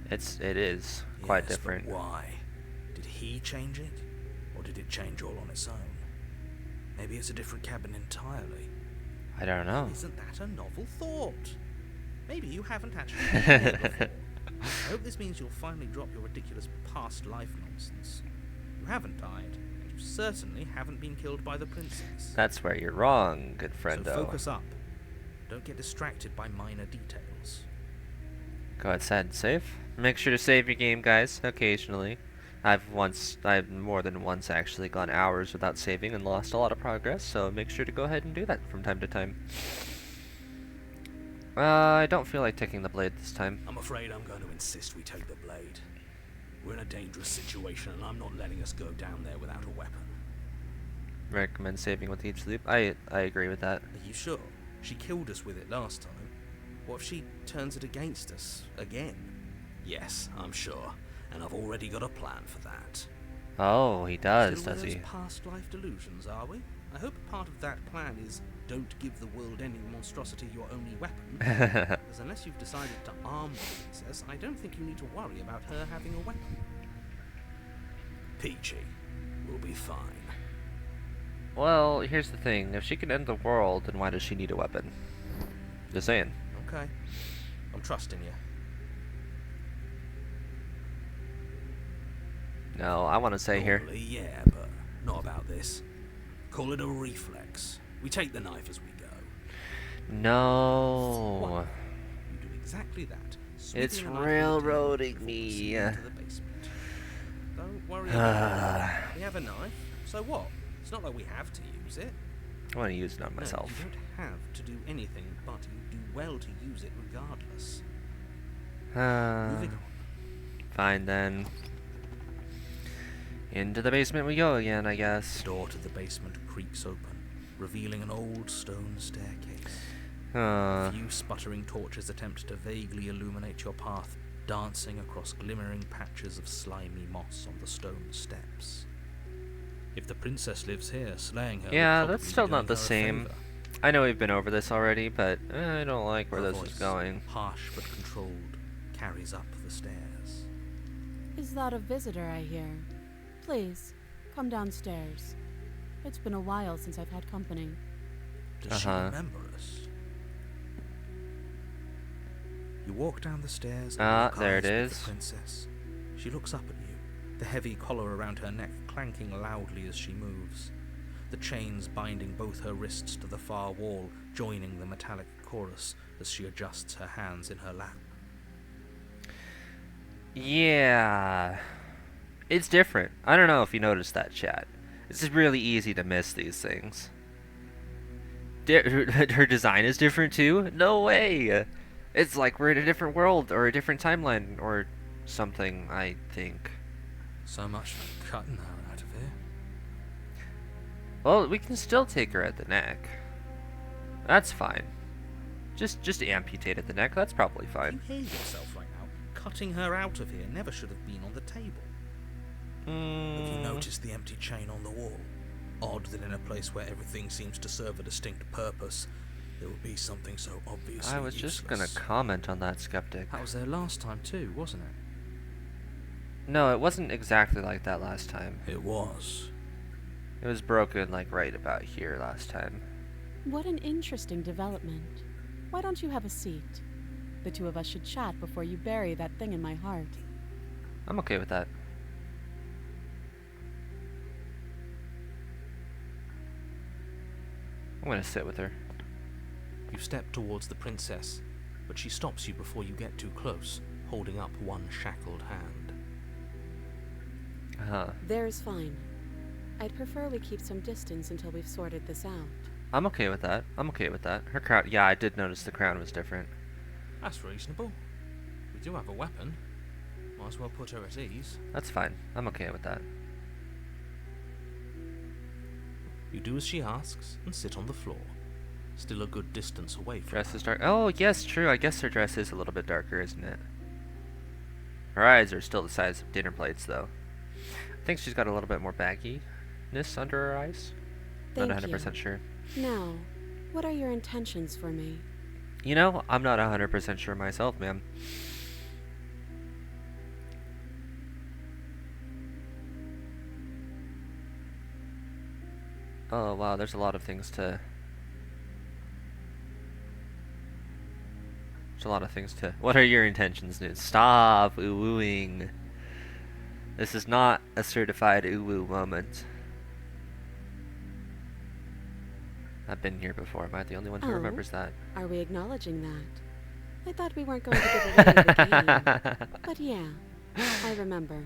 It is quite Yes, different. But why? Did he change it? Or did it change all on its own? Maybe it's a different cabin entirely. I don't know. Isn't that a novel thought? Maybe you haven't actually been here before. I hope this means you'll finally drop your ridiculous past life nonsense. You haven't died, and you certainly haven't been killed by the princess. That's where you're wrong, good So friendo. focus up. Don't get distracted by minor details. Go ahead, save. Make sure to save your game, guys, occasionally. I've more than once actually gone hours without saving and lost a lot of progress, so make sure to go ahead and do that from time to time. I don't feel like taking the blade this time. I'm afraid I'm going to insist we take the blade. We're in a dangerous situation, and I'm not letting us go down there without a weapon. Recommend saving with each loop. I agree with that. Are you sure? She killed us with it last time. What if she turns it against us again? Yes, I'm sure, and I've already got a plan for that. Oh, he does, Still does with he? those past life delusions, are we? I hope part of that plan is don't give the world any monstrosity your only weapon. Because unless you've decided to arm the princess, I don't think you need to worry about her having a weapon. Peachy, we'll be fine. Well, here's the thing. If she can end the world, then why does she need a weapon? Just saying. Okay. I'm trusting you. No, I want to stay here. Normally, yeah, but not about this. Call it a reflex. We take the knife as we go. No. You do exactly that. It's sweeping a knife on the table railroading before me. proceeding to the basement. Don't worry about it. We have a knife, so what? It's not like we have to use it. I want to use it on myself. No, you don't have to do anything, but you do well to use it regardless. Moving on. Fine then. Into the basement we go again, I guess. The door to the basement creaks open, revealing an old stone staircase. A Uh, few sputtering torches attempt to vaguely illuminate your path, dancing across glimmering patches of slimy moss on the stone steps. If the princess lives here, slaying her would yeah, probably that's be still doing not the her a same. favour. I know we've been over this already, but I don't like where Her this is voice, going. harsh but controlled, carries up the stairs. Is that a visitor I hear? Please, come downstairs. It's been a while since I've had company. Does she Uh-huh. remember us? You walk down the stairs and Ah, lock there eyes it with is. the princess. She looks up at you, the heavy collar around her neck clanking loudly as she moves. The chains binding both her wrists to the far wall, joining the metallic chorus as she adjusts her hands in her lap. Yeah. It's different. I don't know if you noticed that, chat. It's just really easy to miss these things. Her design is different too? No way! It's like we're in a different world or a different timeline or something, I think. So much for cutting her out of here. Well, we can still take her at the neck. That's fine. Just amputate at the neck, that's probably You fine. hear yourself right now. Cutting her out of here never should have been on the table. Have you noticed the empty chain on the wall? Odd that in a place where everything seems to serve a distinct purpose, there would be something so obviously I was just gonna useless. comment on that, Skeptic. That was there last time too, wasn't it? No, it wasn't exactly like that last time. It was. It was broken like right about here last time. What an interesting development. Why don't you have a seat? The two of us should chat before you bury that thing in my heart. I'm okay with that. I'm gonna sit with her. You step towards the princess, but she stops you before you get too close, holding up one shackled hand. There's fine. I'd prefer we keep some distance until we've sorted this out. I'm okay with that. I'm okay with that. Her crown. Yeah, I did notice the crown was different. That's reasonable. We do have a weapon. Might as well put her at ease. That's fine. I'm okay with that. You do as she asks and sit on the floor, still a good distance away from Dress her. is dark. Oh, yes, true. I guess her dress is a little bit darker, isn't it? Her eyes are still the size of dinner plates, though. I think she's got a little bit more bagginess under her eyes. Thank Not 100% you. sure. Now, what are your intentions for me? You know, I'm not 100% sure myself, ma'am. Oh, wow, there's a lot of things to... There's a lot of things to... What are your intentions, dude? Stop ooh-wooing. This is not a certified ooh-woo moment. I've been here before. Am I the only one who Oh. remembers that? Are we acknowledging that? I thought we weren't going to give away the game. But yeah, I remember.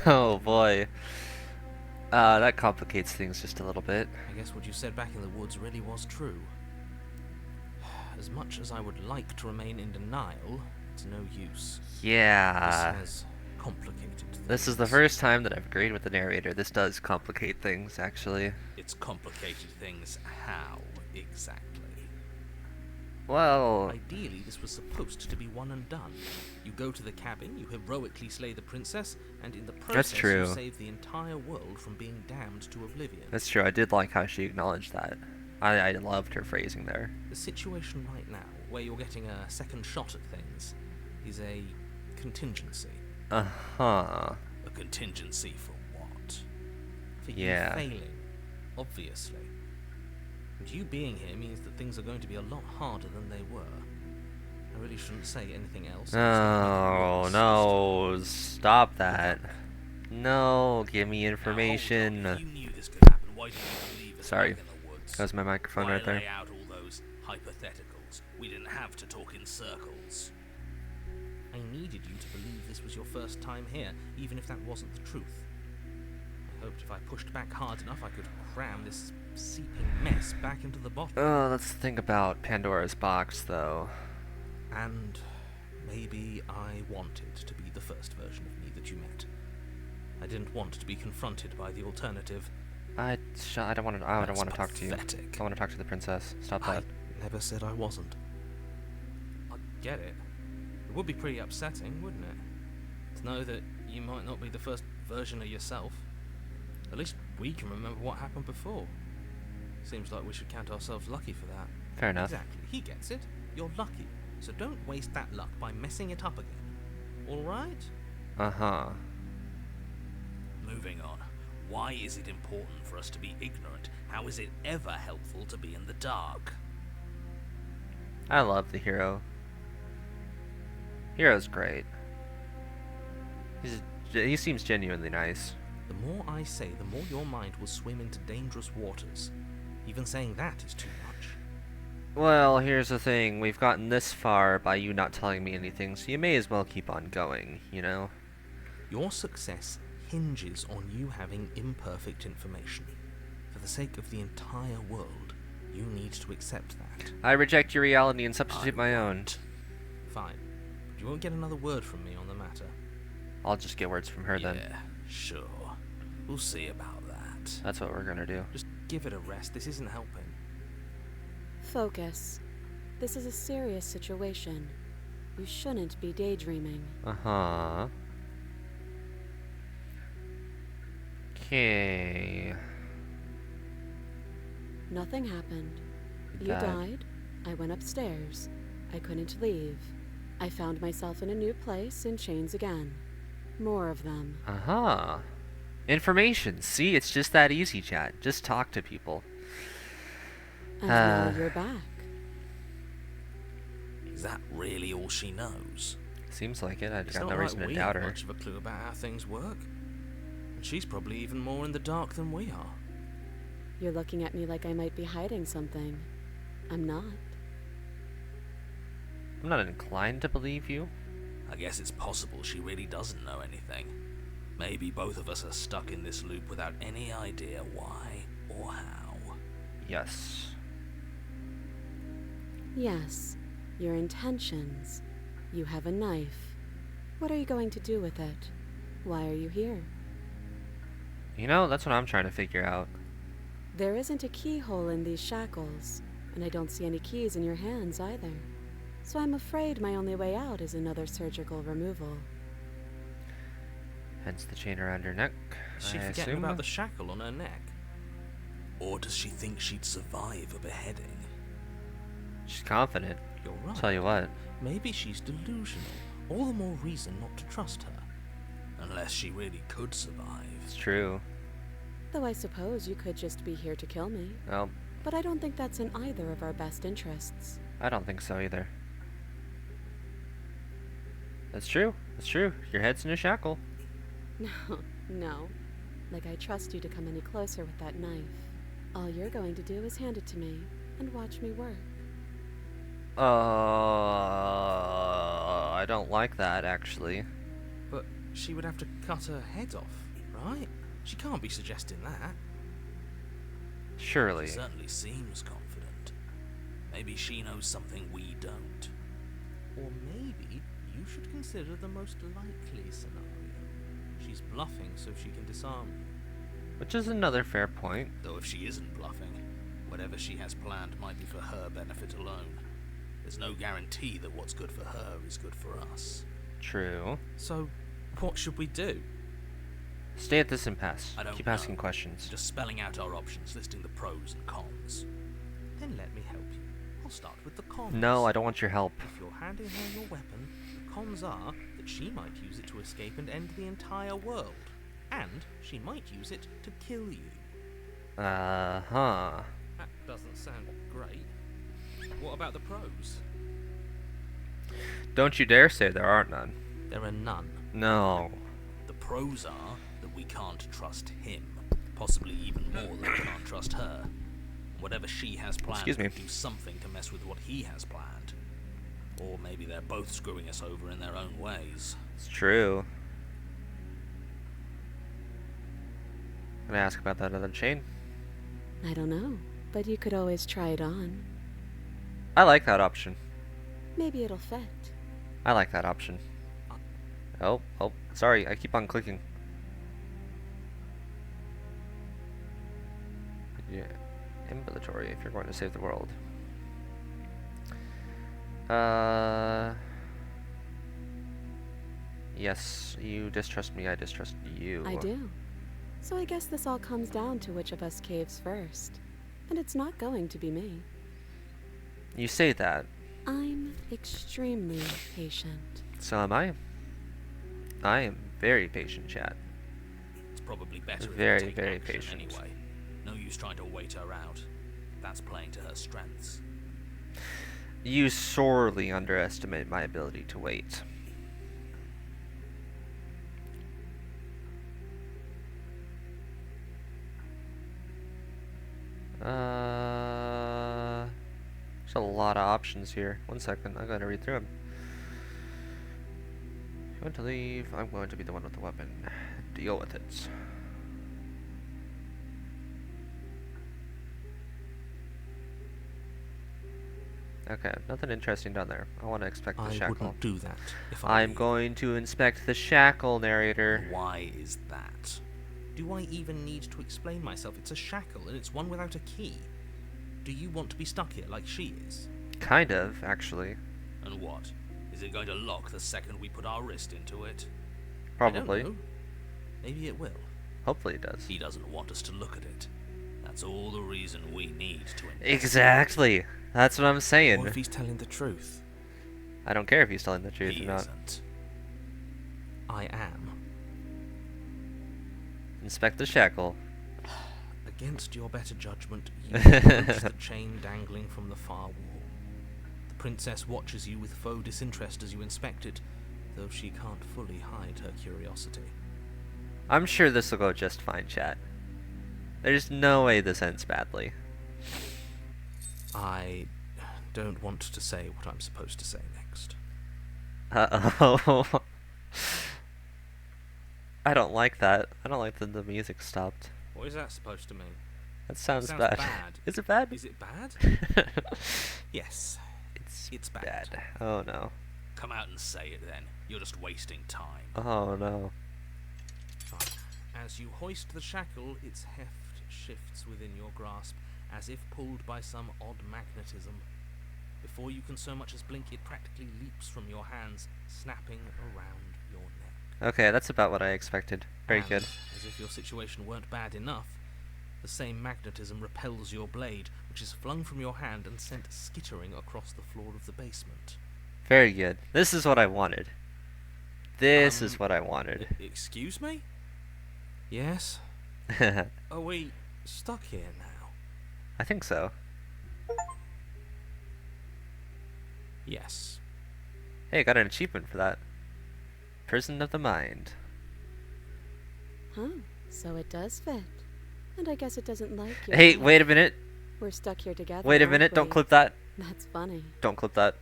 Oh, boy. That complicates things just a little bit. I guess what you said back in the woods really was true. As much as I would like to remain in denial, it's no use. Yeah. This has complicated things. This is the first time that I've agreed with the narrator. This does complicate things, actually. It's complicated things. How exactly? Well, Ideally, this was supposed to be one and done. You go to the cabin, you heroically slay the princess, and in the process true. you save the entire world from being damned to oblivion. that's true. I did like how she acknowledged that. I loved her phrasing there. The situation right now, where you're getting a second shot at things, is a contingency. Uh-huh. A contingency for what? For Yeah. you failing, obviously. And you being here means that things are going to be a lot harder than they were. I really shouldn't say anything else. Oh, no. Stop that. No, give me information. Now, hold on. If you knew this could happen, why didn't you leave us Sorry. back in the woods? That was my microphone Why right there. lay out all those hypotheticals? We didn't have to talk in circles. I needed you to believe this was your first time here, even if that wasn't the truth. I hoped if I pushed back hard enough, I could cram this seeping mess back into the bottle. Oh, let's think about Pandora's box, though. And maybe I wanted to be the first version of me that you met. I didn't want to be confronted by the alternative. I don't want to. I don't That's want to talk to you. pathetic. I want to talk to the princess. Stop I that. never said I wasn't. I get it. It would be pretty upsetting, wouldn't it? To know that you might not be the first version of yourself. At least we can remember what happened before. Seems like we should count ourselves lucky for that. Fair enough. Exactly. He gets it. You're lucky. So don't waste that luck by messing it up again. Alright? Uh-huh. Moving on. Why is it important for us to be ignorant? How is it ever helpful to be in the dark? I love the hero. Hero's great. He seems genuinely nice. The more I say, the more your mind will swim into dangerous waters. Even saying that is too much. Well, here's the thing. We've gotten this far by you not telling me anything, so you may as well keep on going, you know? Your success hinges on you having imperfect information. For the sake of the entire world, you need to accept that. I reject your reality and substitute my own. Fine. But you won't get another word from me on the matter. I'll just get words from her then. Yeah, sure. We'll see about that. That's what we're gonna do. Just give it a rest. This isn't helping. Focus. This is a serious situation. You shouldn't be daydreaming. Uh-huh. Okay. Nothing happened. You That- died. I went upstairs. I couldn't leave. I found myself in a new place in chains again. More of them. Uh-huh. Information. See, it's just that easy, chat. Just talk to people. And now you're back. Is that really all she knows? Seems like it. I've It's got not no like reason to we doubt have her. much of a clue about how things work. And she's probably even more in the dark than we are. You're looking at me like I might be hiding something. I'm not. I'm not inclined to believe you. I guess it's possible she really doesn't know anything. Maybe both of us are stuck in this loop without any idea why or how. Yes. Yes, your intentions. You have a knife. What are you going to do with it? Why are you here? You know, that's what I'm trying to figure out. There isn't a keyhole in these shackles, and I don't see any keys in your hands either. So I'm afraid my only way out is another surgical removal. Hence the chain around her neck. Is she I forgetting assume. about the shackle on her neck? Or does she think she'd survive a beheading? She's confident. You're right. Tell you what. Maybe she's delusional. All the more reason not to trust her. Unless she really could survive. It's true. Though I suppose you could just be here to kill me. Well, But I don't think that's in either of our best interests. I don't think so either. That's true. That's true. Your head's in a shackle. No. Like I trust you to come any closer with that knife. All you're going to do is hand it to me and watch me work. I don't like that, actually. But she would have to cut her head off, right? She can't be suggesting that. Surely. She certainly seems confident. Maybe she knows something we don't. Or maybe you should consider the most likely scenario. She's bluffing so she can disarm you. Which is another fair point. Though if she isn't bluffing, whatever she has planned might be for her benefit alone. There's no guarantee that what's good for her is good for us. True. So, what should we do? Stay at this impasse. I don't Keep know. asking questions. Just spelling out our options, listing the pros and cons. Then let me help you. I'll start with the cons. No, I don't want your help. If you're handing her your weapon, the cons are that she might use it to escape and end the entire world. And she might use it to kill you. Uh-huh. That doesn't sound great. What about the pros? Don't you dare say there aren't none. There are none. No. The pros are that we can't trust him. Possibly even more than we can't trust her. Whatever she has planned Excuse me. will do something to mess with what he has planned. Or maybe they're both screwing us over in their own ways. It's true. Can I ask about that other chain? I don't know, but you could always try it on. I like that option. Maybe it'll fit. I like that option. Oh, sorry, I keep on clicking. Yeah, ambulatory if you're going to save the world. Yes, you distrust me, I distrust you. I do. So I guess this all comes down to which of us caves first. And it's not going to be me. You say that, I'm extremely patient. so am I. I am very patient, chat. It's probably better if Very, we take very action patient. anyway. No use trying to wait her out. That's playing to her strengths. You sorely underestimate my ability to wait. There's a lot of options here. 1 second, I gotta read through them. If you want to leave, I'm going to be the one with the weapon. Deal with it. Okay, nothing interesting down there. I want to inspect the I shackle. wouldn't do that if I I'm were you. going to inspect the shackle, narrator. Why is that? Do I even need to explain myself? It's a shackle, and it's one without a key. Do you want to be stuck here like she is? Kind of, actually. And what? Is it going to lock the second we put our wrist into it? Probably. I don't know. Maybe it will. Hopefully it does. He doesn't want us to look at it. That's all the reason we need to investigate. Exactly. That's what I'm What saying. if he's telling the truth? I don't care if he's telling the truth He or not. isn't. I am. Inspect the shackle. Against your better judgment, you approach the chain dangling from the far wall. The princess watches you with faux disinterest as you inspect it, though she can't fully hide her curiosity. I'm sure this will go just fine, chat. There's no way this ends badly. I don't want to say what I'm supposed to say next. Uh-oh. I don't like that. I don't like that the music stopped. What is that supposed to mean? That sounds, Sounds bad. bad. Is it bad? Is it bad? Yes. It's bad. Bad. Oh no. Come out and say it then. You're just wasting time. Oh no. Fine. As you hoist the shackle, its heft shifts within your grasp, as if pulled by some odd magnetism. Before you can so much as blink, it practically leaps from your hands, snapping around your neck. Okay, that's about what I expected. Very And, good. as if your situation weren't bad enough, the same magnetism repels your blade, which is flung from your hand and sent skittering across the floor of the basement. Very good. This is what I wanted. This is what I wanted. Excuse me? Yes? I Are we stuck here now? think so. Yes. Hey, got an achievement for that. Prison of the Mind. Huh, so it does fit. And I guess it doesn't like you. Hey, wait a minute. We're stuck here together. Wait a aren't minute. Don't we? clip that. That's funny. Don't clip that.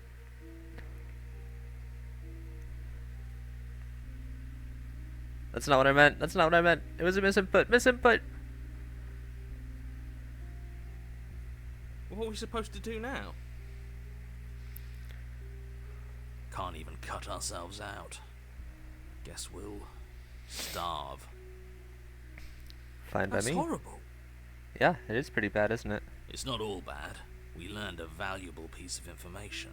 That's not what I meant. That's not what I meant. It was a misinput. Misinput. What are we supposed to do now? Can't even cut ourselves out. Guess we'll starve. Fine by That's me. horrible. Yeah, it is pretty bad, isn't it? It's not all bad. We learned a valuable piece of information.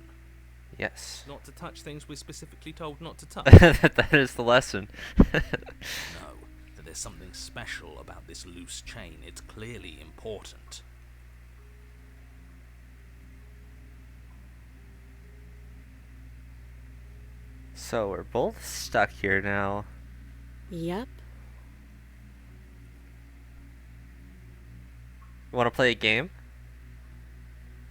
Yes. Not to touch things we're specifically told not to touch. That is the lesson. No, that there's something special about this loose chain. It's clearly important. So we're both stuck here now. Yep. Want to play a game?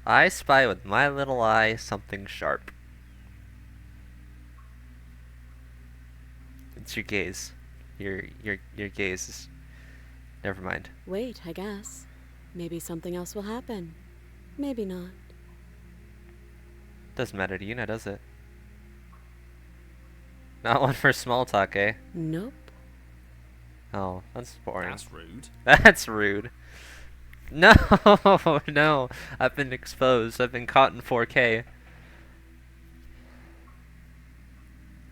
I spy with my little eye something sharp. It's your gaze. Your gaze is... Never mind. Wait, I guess. Maybe something else will happen. Maybe not. Doesn't matter to you now, does it? Not one for small talk, eh? Nope. Oh, that's boring. That's rude. That's rude. No, no. I've been exposed. I've been caught in 4K.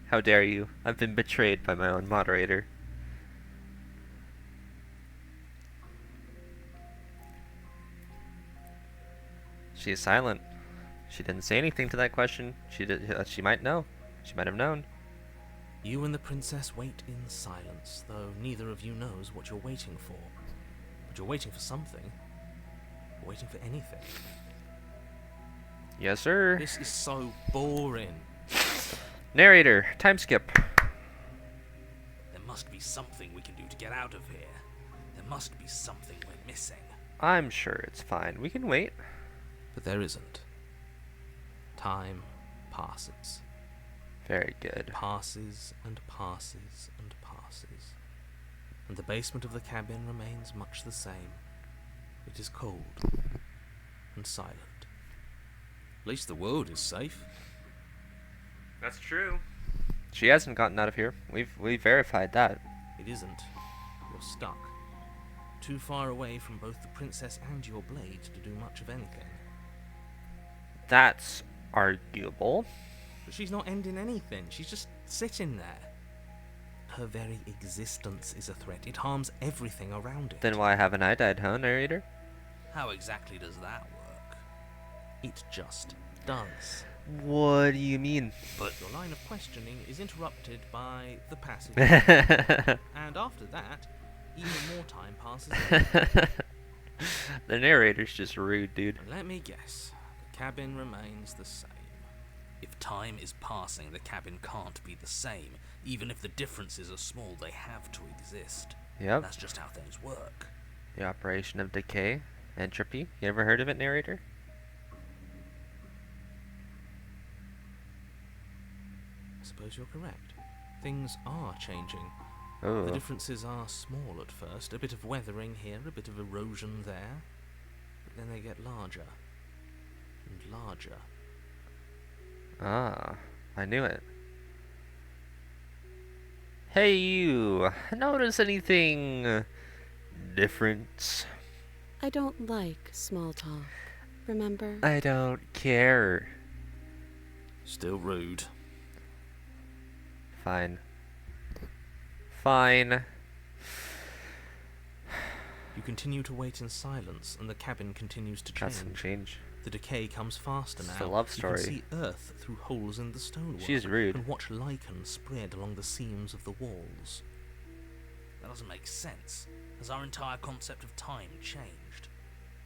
How dare you? I've been betrayed by my own moderator. She is silent. She didn't say anything to that question. She might know. She might have known. You and the princess wait in silence, though neither of you knows what you're waiting for. But you're waiting for something. You're waiting for anything. Yes, sir. This is so boring. Narrator, time skip. There must be something we can do to get out of here. There must be something we're missing. I'm sure it's fine. We can wait. But there isn't. Time passes. Very good. Passes and passes and passes. And the basement of the cabin remains much the same. It is cold and silent. At least the world is safe. That's true. She hasn't gotten out of here. We've verified that. It isn't. You're stuck. Too far away from both the princess and your blade to do much of anything. That's arguable. But she's not ending anything. She's just sitting there. Her very existence is a threat. It harms everything around it. Then why haven't I died, huh, narrator? How exactly does that work? It just does. What do you mean? But your line of questioning is interrupted by the passage. The And after that, even more time passes. narrator's just rude, dude. And let me guess, the cabin remains the same. If time is passing, the cabin can't be the same. Even if the differences are small, they have to exist. Yep. That's just how things work. The operation of decay. Entropy. You ever heard of it, narrator? I suppose you're correct. Things are changing. The Oh. differences are small at first, a bit of weathering here, a bit of erosion there, but then they get larger and larger. Ah, I knew it. Hey, you. Notice anything different? I don't like small talk. Remember? I don't care. Still rude. Fine. Fine. You continue to wait in silence, and the cabin continues to Got some change. change. The decay comes faster It's now. a love You story. can see earth through holes in the stonework. She's rude. And watch lichen spread along the seams of the walls. That doesn't make sense. Has our entire concept of time changed?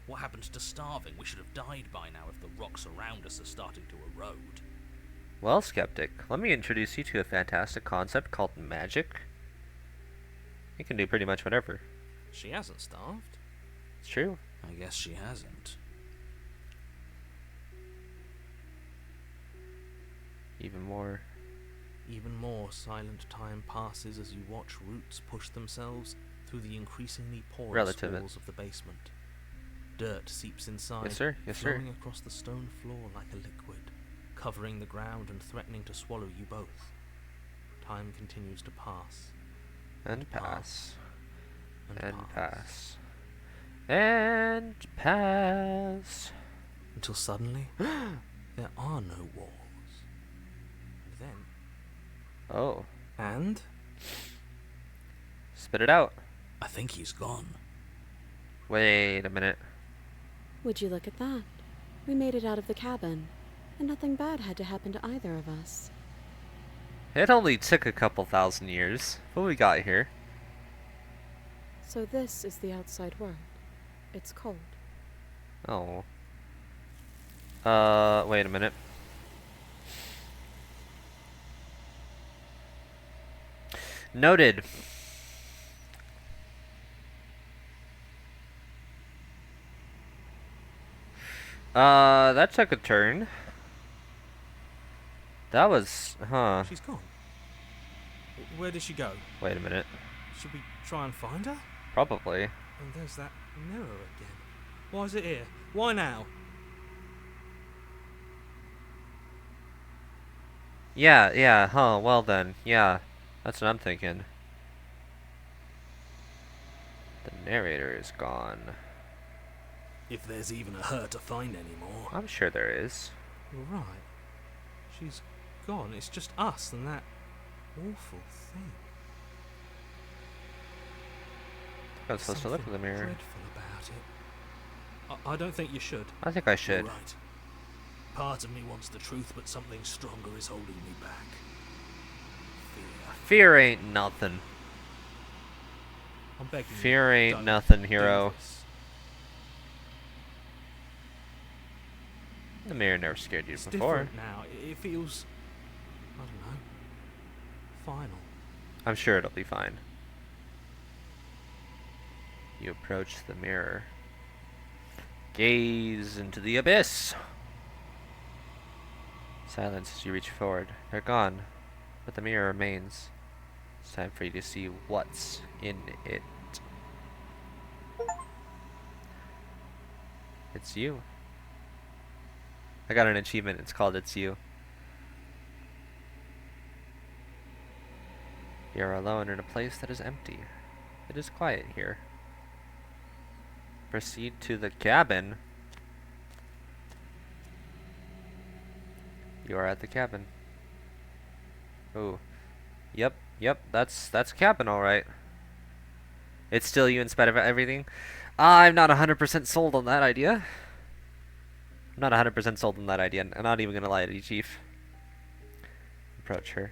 What happened to starving? We should have died by now if the rocks around us are starting to erode. Well, Skeptic, let me introduce you to a fantastic concept called magic. You can do pretty much whatever. She hasn't starved. It's true. I guess she hasn't. Even more. Even more silent time passes as you watch roots push themselves through the increasingly porous Relative it. walls of the basement. Dirt seeps inside, Yes, sir. Yes, sir. flowing across the stone floor like a liquid, covering the ground and threatening to swallow you both. Time continues to pass. And pass. And And pass. pass. And pass. Until suddenly, there are no walls. And then... Oh. And? Spit it out. I think he's gone. Wait a minute. Would you look at that? We made it out of the cabin, and nothing bad had to happen to either of us. It only took a couple thousand years, but we got here. So this is the outside world. It's cold. Oh. Wait a minute. Noted. That took a turn. That was, huh. She's gone. Where did she go? Wait a minute. Should we try and find her? Probably. And there's that mirror again. Why is it here? Why now? Yeah, huh, well then. Yeah, that's what I'm thinking. The narrator is gone. If there's even a her to find anymore. I'm sure there is. You're right. She's gone. It's just us and that awful thing. I was supposed to look in the Something mirror. dreadful about it. I don't think you should. I think I You're should. right. Part of me wants the truth, but something stronger is holding me back. Fear. Fear ain't nothing. I'm begging you. Fear ain't don't nothing, do hero. this. The mirror never scared you It's before. different now. It feels, I don't know, final. I'm sure it'll be fine. You approach the mirror. Gaze into the abyss. Silence as you reach forward. They're gone, but the mirror remains. It's time for you to see what's in it. It's you. I got an achievement. It's called It's You. You are alone in a place that is empty. It is quiet here. Proceed to the cabin. You are at the cabin. Oh. Yep, that's cabin alright. It's still you in spite of everything? I'm not 100% sold on that idea. I'm not 100% sold on that idea. I'm not even gonna lie to you, Chief. Approach her.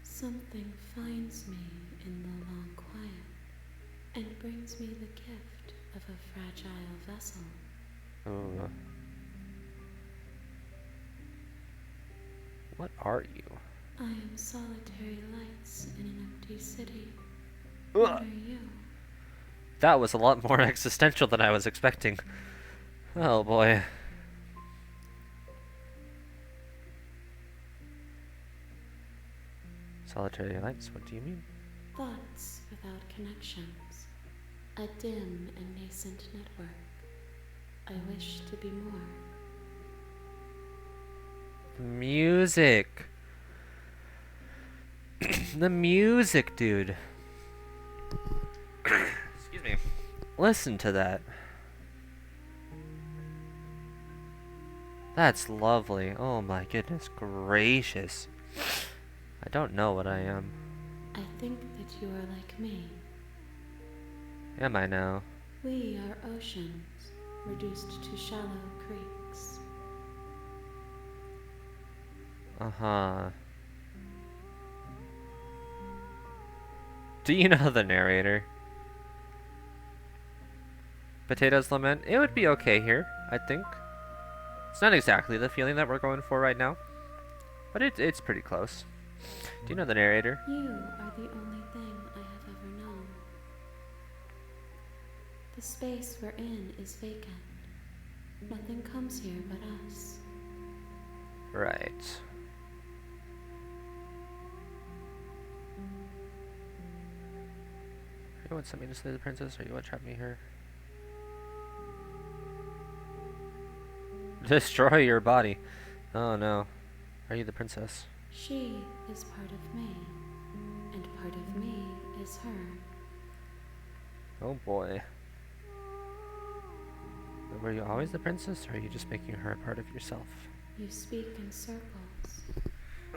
Something finds me in the long quiet and brings me the gift of a fragile vessel. Ooh. What are you? I am solitary lights in an empty city. Ugh. What are you? That was a lot more existential than I was expecting. Oh boy. Solitary lights, what do you mean? Thoughts without connections. A dim and nascent network. I wish to be more. Music. The music, dude. Excuse me. Listen to that. That's lovely. Oh my goodness gracious. I don't know what I am. I think that you are like me. Am I now? We are oceans, reduced to shallow creeks. Uh-huh. Do you know the narrator? Potatoes Lament? It would be okay here, I think. It's not exactly the feeling that we're going for right now, but it's pretty close. Do you know the narrator? You are the only thing I have ever known. The space we're in is vacant. Nothing comes here but us. Right. You want something to slay the princess, or you want to trap me here? Destroy your body. Oh no. Are you the princess? She is part of me, and part of me is her. Oh boy. Were you always the princess, or are you just making her a part of yourself? You speak in circles.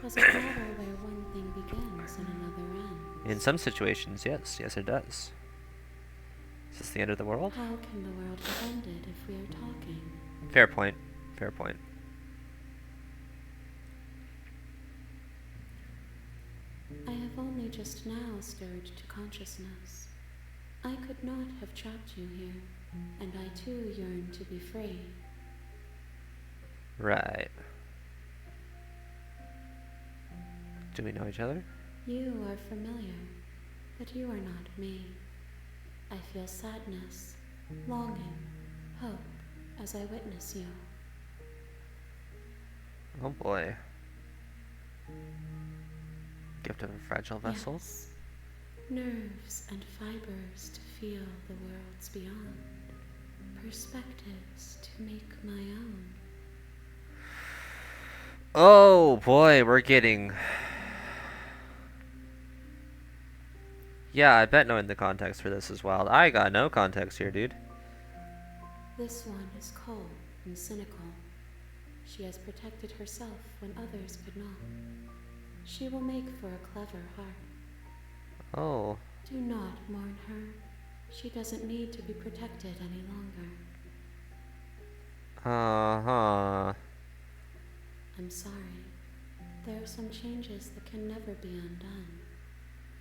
Does it matter where one thing begins and another ends? In some situations, yes. Yes, it does. Is this the end of the world? How can the world have ended if we are talking? Fair point. Fair point. I have only just now stirred to consciousness. I could not have trapped you here, and I too yearn to be free. Right. Do we know each other? You are familiar, but you are not me. I feel sadness, longing, hope as I witness you. Oh boy. Gift of a fragile vessel? Yes. Nerves and fibers to feel the worlds beyond. Perspectives to make my own. Oh boy, we're getting... Yeah, I bet knowing the context for this is wild. I got no context here, dude. This one is cold and cynical. She has protected herself when others could not. She will make for a clever heart. Oh. Do not mourn her. She doesn't need to be protected any longer. Uh-huh. I'm sorry. There are some changes that can never be undone.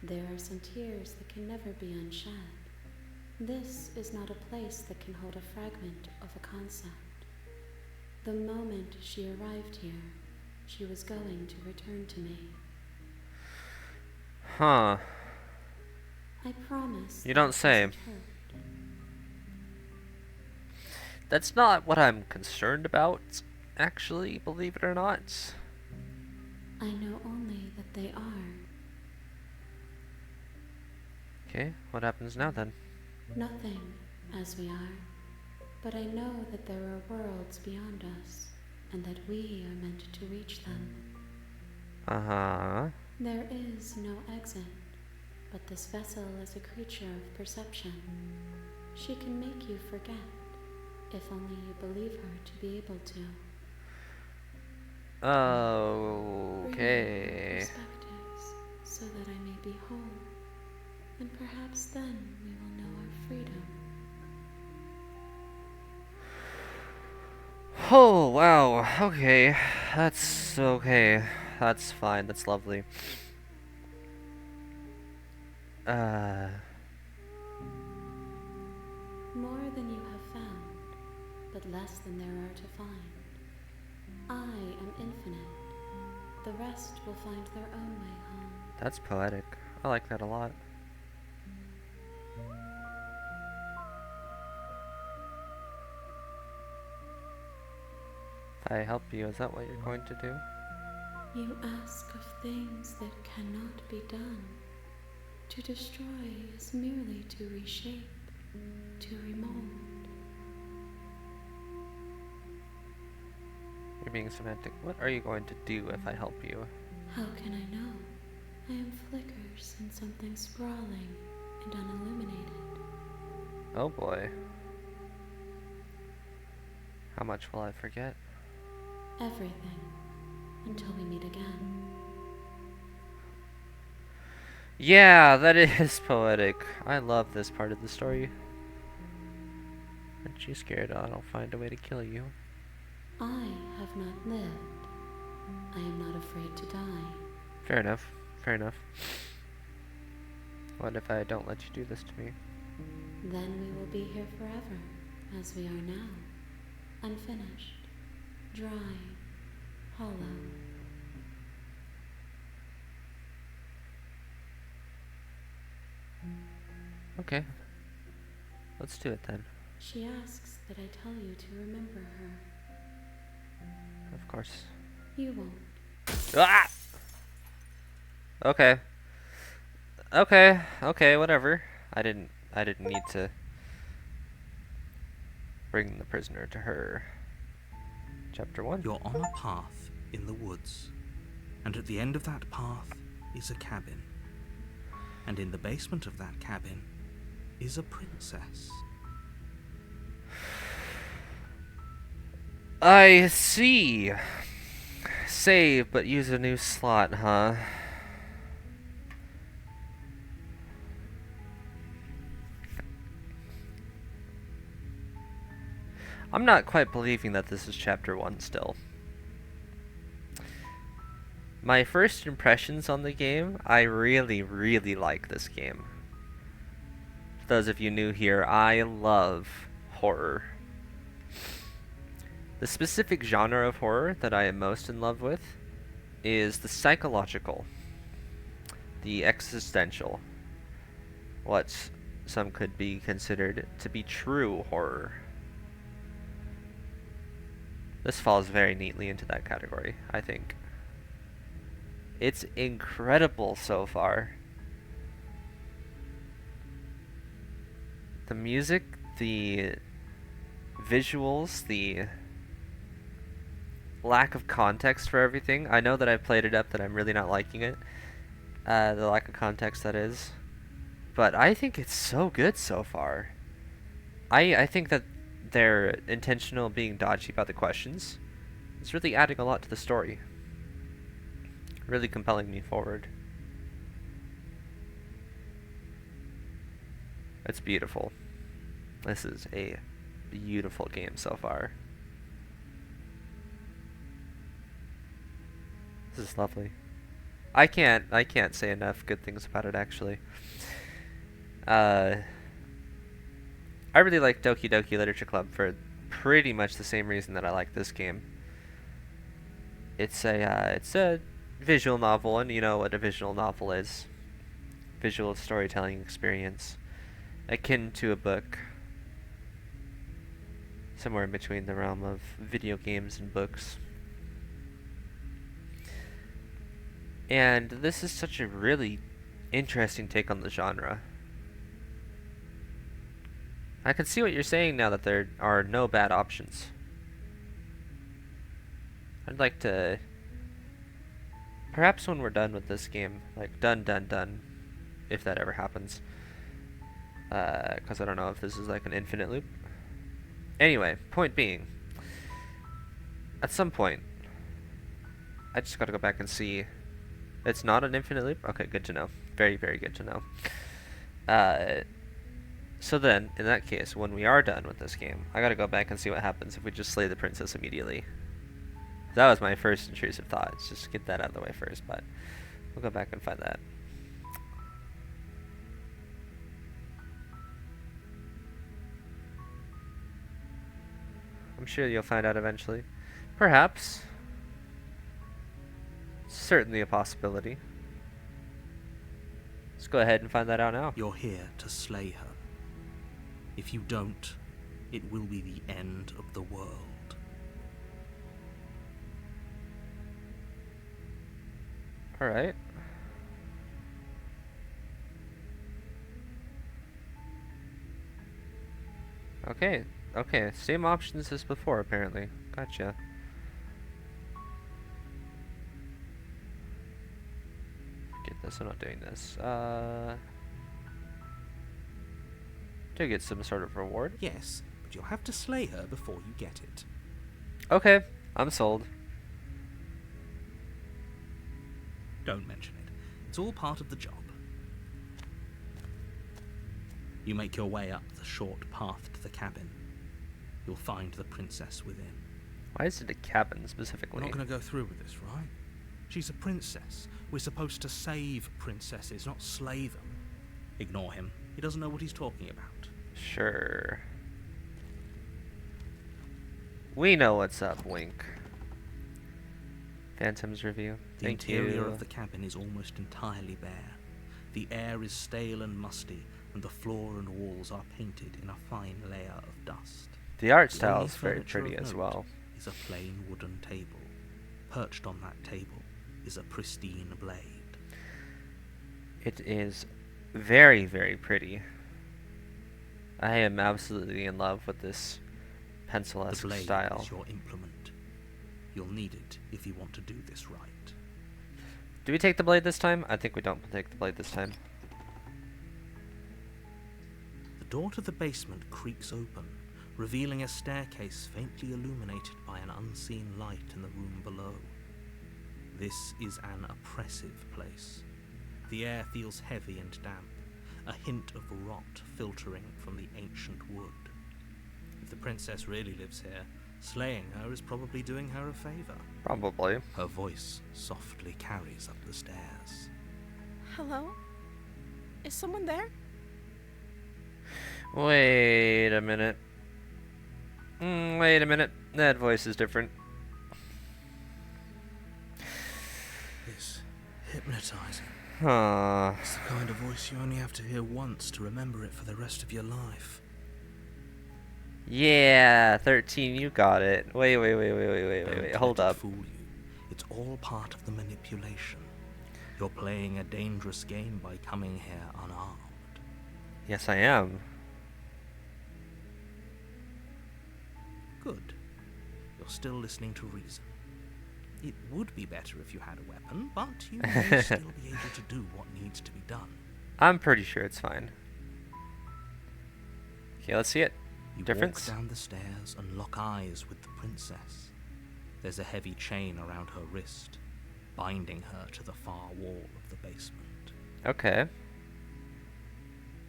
There are some tears that can never be unshed. This is not a place that can hold a fragment of a concept. The moment she arrived here, she was going to return to me. Huh. I promise. You don't say. It doesn't hurt. That's not what I'm concerned about, actually, believe it or not. I know only that they are. Okay, what happens now then? Nothing, as we are. But I know that there are worlds beyond us, and that we are meant to reach them. Uh-huh. There is no exit, but this vessel is a creature of perception. She can make you forget, if only you believe her to be able to. Okay. Perspectives, so that I may be whole, and perhaps then we will know our freedom. Oh, wow. Okay. That's okay. That's fine. That's lovely. More than you have found, but less than there are to find. I am infinite. The rest will find their own way home. That's poetic. I like that a lot. If I help you, is that what you're going to do? You ask of things that cannot be done. To destroy is merely to reshape, to remold. You're being semantic. What are you going to do if I help you? How can I know? I am flickers in something sprawling and unilluminated. Oh boy. How much will I forget? Everything, until we meet again. Yeah, that is poetic. I love this part of the story. Aren't you scared I'll find a way to kill you? I have not lived. I am not afraid to die. Fair enough. Fair enough. What if I don't let you do this to me? Then we will be here forever, as we are now. Unfinished, dry, hollow. Okay. Let's do it then. She asks that I tell you to remember her. Of course. You won't. Ah! Okay. Okay, whatever. I didn't need to bring the prisoner to her. Chapter 1. You're on a path in the woods, and at the end of that path is a cabin. And in the basement of that cabin is a princess. I see. Save, but use a new slot, huh? I'm not quite believing that this is chapter 1 still. My first impressions on the game, I really, really like this game. For those of you new here, I love horror. The specific genre of horror that I am most in love with is the psychological, the existential, what some could be considered to be true horror. This falls very neatly into that category, I think. It's incredible so far. The music, the visuals, the lack of context for everything. I know that I played it up that I'm really not liking it. The lack of context, that is. But I think it's so good so far. I think that they're intentional being dodgy about the questions. It's really adding a lot to the story. Really compelling me forward. It's beautiful. This is a beautiful game so far. This is lovely. I can't say enough good things about it, actually. I really like Doki Doki Literature Club for pretty much the same reason that I like this game. It's a visual novel, and you know what a visual novel is. Visual storytelling experience. Akin to a book. Somewhere in between the realm of video games and books. And this is such a really interesting take on the genre. I can see what you're saying now, that there are no bad options. I'd like to... Perhaps when we're done with this game, like done, if that ever happens. Because I don't know if this is like an infinite loop. Anyway, point being, at some point, I just gotta go back and see. It's not an infinite loop? Okay, good to know. Very, very good to know. So then, in that case, when we are done with this game, I gotta go back and see what happens if we just slay the princess immediately. That was my first intrusive thought. Let's just get that out of the way first, but we'll go back and find that. I'm sure you'll find out eventually. Perhaps. Certainly a possibility. Let's go ahead and find that out now. You're here to slay her. If you don't, it will be the end of the world. Alright. Okay, okay, same options as before, apparently. Gotcha. Get this, I'm not doing this. Do I get some sort of reward? Yes, but you'll have to slay her before you get it. Okay, I'm sold. Don't mention it. It's all part of the job. You make your way up the short path to the cabin. You'll find the princess within. Why is it a cabin We're specifically? not going to go through with this, right? She's a princess. We're supposed to save princesses, not slay them. Ignore him. He doesn't know what he's talking about. Sure. We know what's up, wink. Phantom's review. The Thank interior you. of the cabin is almost entirely bare. The air is stale and musty, and the floor and walls are painted in a fine layer of dust. The art The style only is very furniture pretty of as note well. is a plain wooden table. Perched on that table is a pristine blade. It is very, very pretty. I am absolutely in love with this The pencil-esque blade style. is your implement. You'll need it if you want to do this right. Do we take the blade this time? I think we don't take the blade this time. The door to the basement creaks open, revealing a staircase faintly illuminated by an unseen light in the room below. This is an oppressive place. The air feels heavy and damp, a hint of rot filtering from the ancient wood. If the princess really lives here, slaying her is probably doing her a favor. Probably. Her voice softly carries up the stairs. Hello? Is someone there? Wait a minute. Wait a minute. That voice is different. It's hypnotizing. Huh. It's the kind of voice you only have to hear once to remember it for the rest of your life. Yeah, 13, you got it. Wait. Don't Hold let it up. fool you. It's all part of the manipulation. You're playing a dangerous game by coming here unarmed. Yes, I am. Good. You're still listening to reason. It would be better if you had a weapon, but you may still be able to do what needs to be done. I'm pretty sure it's fine. Okay, let's see it. You Difference? walk down the stairs and lock eyes with the princess. There's a heavy chain around her wrist, binding her to the far wall of the basement. Okay.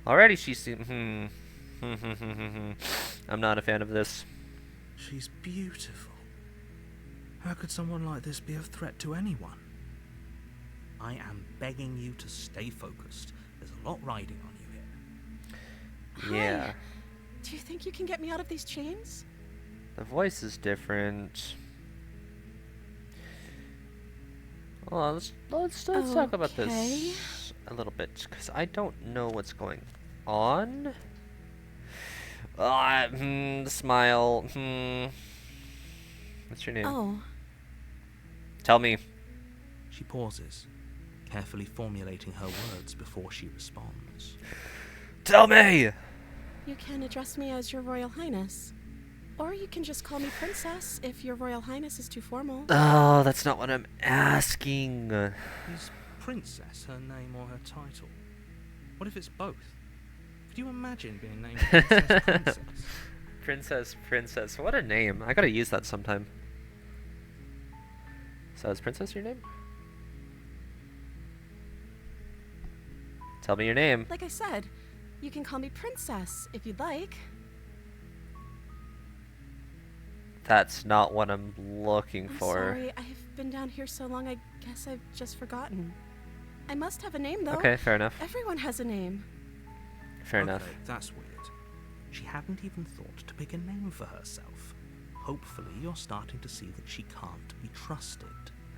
Already she seems... I'm not a fan of this. She's beautiful. How could someone like this be a threat to anyone? I am begging you to stay focused. There's a lot riding on you here. Yeah. Hi. Do you think you can get me out of these chains? The voice is different. Hold on, let's talk about Okay. this a little bit, because I don't know what's going on. Smile. What's your name? Oh, Tell me. She pauses, carefully formulating her words before she responds. Tell me! you can address me as Your Royal Highness. Or you can just call me Princess if Your Royal Highness is too formal. Oh, that's not what I'm asking. Is princess her name or her title? What if it's both? Could you imagine being named Princess? Princess. What a name. I gotta use that sometime. So is Princess your name? Tell me your name. Like I said, you can call me Princess if you'd like. That's not what I'm looking I'm for. sorry, I've been down here so long I guess I've just forgotten. I must have a name though. Okay, fair enough. Everyone has a name. Fair enough. Okay, that's weird. She hadn't even thought to pick a name for herself. Hopefully you're starting to see that she can't be trusted.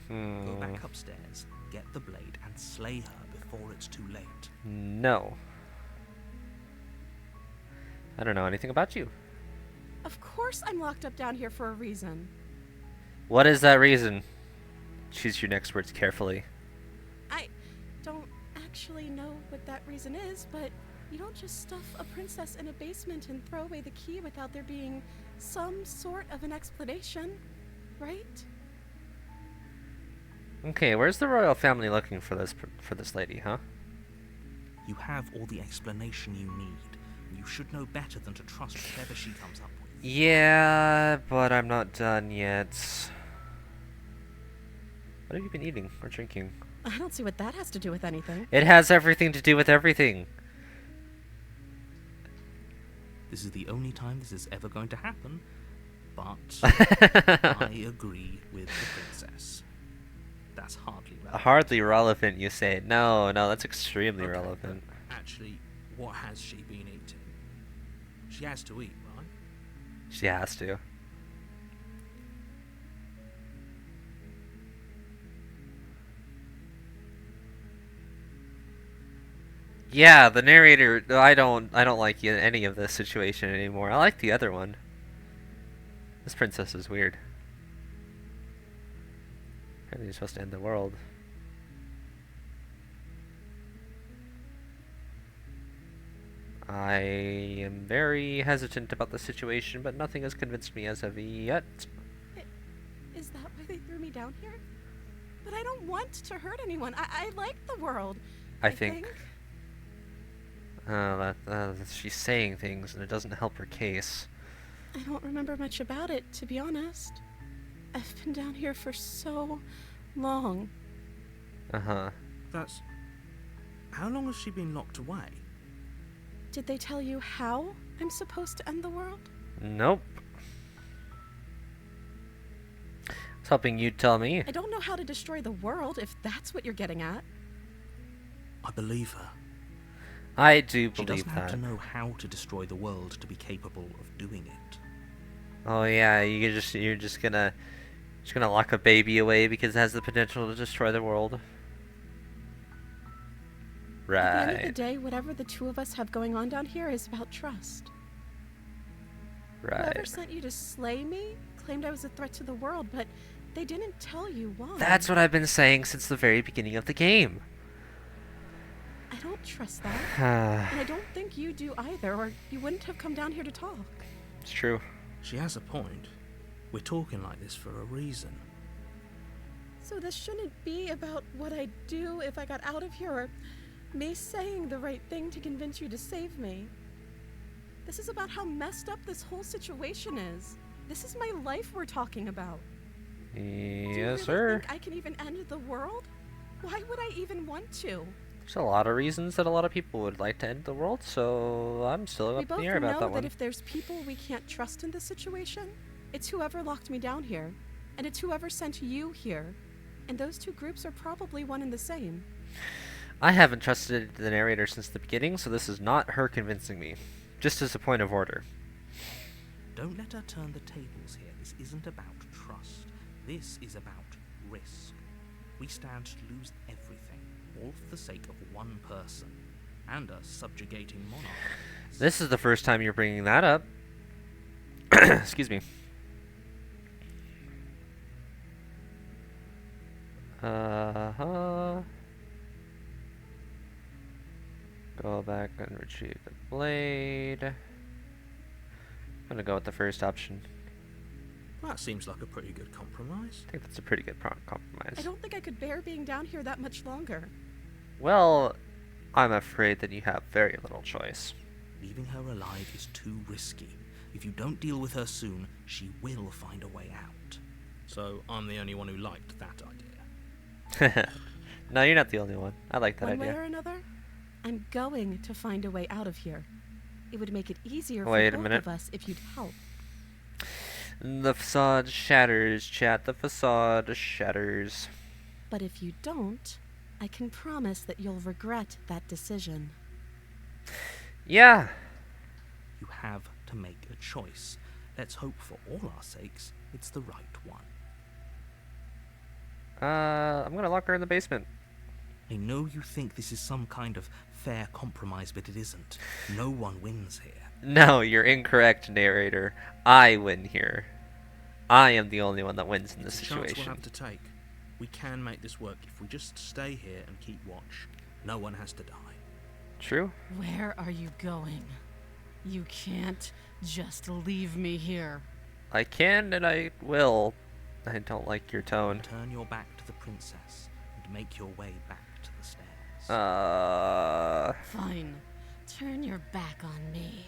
Go back upstairs, get the blade, and slay her before it's too late. No. I don't know anything about you. Of course I'm locked up down here for a reason. What is that reason? Choose your next words carefully. what that reason is, but you don't just stuff a princess in a basement and throw away the key without there being some sort of an explanation, right? Okay, where's the royal family looking for this lady, huh? You have all the explanation you need. You should know better than to trust whatever she comes up with. Yeah, but I'm not done yet. What have you been eating or drinking? I don't see what that has to do with anything. It has everything to do with everything. This is the only time this is ever going to happen, but I agree with the princess. That's hardly relevant. Hardly relevant, you say. No, that's extremely Okay, relevant. but actually, what has she been eating? She has to eat, right? She has to. Yeah, the narrator. I don't like any of this situation anymore. I like the other one. This princess is weird. Apparently, you're supposed to end the world. I am very hesitant about the situation, but nothing has convinced me as of yet. Is that why they threw me down here? But I don't want to hurt anyone. I like the world. I think. She's saying things, and it doesn't help her case. I don't remember much about it, to be honest. I've been down here for so long. Uh-huh. That's... How long has she been locked away? Did they tell you how I'm supposed to end the world? Nope. I was hoping you'd tell me. I don't know how to destroy the world, if that's what you're getting at. I believe her. I do She believe doesn't have to that. know how to destroy the world to be capable of doing it. Oh yeah, you're just gonna lock a baby away because it has the potential to destroy the world. At the end of the Right. day, whatever the two of us have going on down here is about trust. Whoever Right. sent you to slay me claimed I was a threat to the world, but they didn't tell you why. That's what I've been saying since the very beginning of the game. I don't trust that. And I don't think you do either, or you wouldn't have come down here to talk. It's true. She has a point. We're talking like this for a reason. So this shouldn't be about what I'd do if I got out of here, or me saying the right thing to convince you to save me. This is about how messed up this whole situation is. This is my life we're talking about. Do you Yes, really sir. think I can even end the world? Why would I even want to? There's a lot of reasons that a lot of people would like to end the world, so I'm still We up in both the air about know that that one. if there's people we can't trust in this situation, it's whoever locked me down here, and it's whoever sent you here. And those two groups are probably one and the same. I haven't trusted the narrator since the beginning, so this is not her convincing me. Just as a point of order. Don't let her turn the tables here. This isn't about trust. This is about risk. We stand to lose everything, all for the sake of one person, and a subjugating monarch. This is the first time you're bringing that up. Excuse me. Uh-huh. Go back and retrieve the blade. I'm gonna go with the first option. That seems like a pretty good compromise. I think that's a pretty good compromise. I don't think I could bear being down here that much longer. Well, I'm afraid that you have very little choice. Leaving her alive is too risky. If you don't deal with her soon, she will find a way out. So I'm the only one who liked that idea. No, you're not the only one. I like that One way idea. or another, I'm going to find a way out of here. It would make it easier Wait a for both minute. of us if you'd help. The facade shatters, chat. The facade shatters. But if you don't, I can promise that you'll regret that decision. Yeah. You have to make a choice. Let's hope for all our sakes it's the right one. I'm gonna lock her in the basement. I know you think this is some kind of fair compromise, but it isn't. No one wins here. No, you're incorrect, narrator. I win here. I am the only one that wins in this It's a chance we'll situation. have to take. We can make this work if we just stay here and keep watch. No one has to die. True. Where are you going? You can't just leave me here. I can and I will. I don't like your tone. Turn your back to the princess and make your way back to the stairs. Fine. Turn your back on me.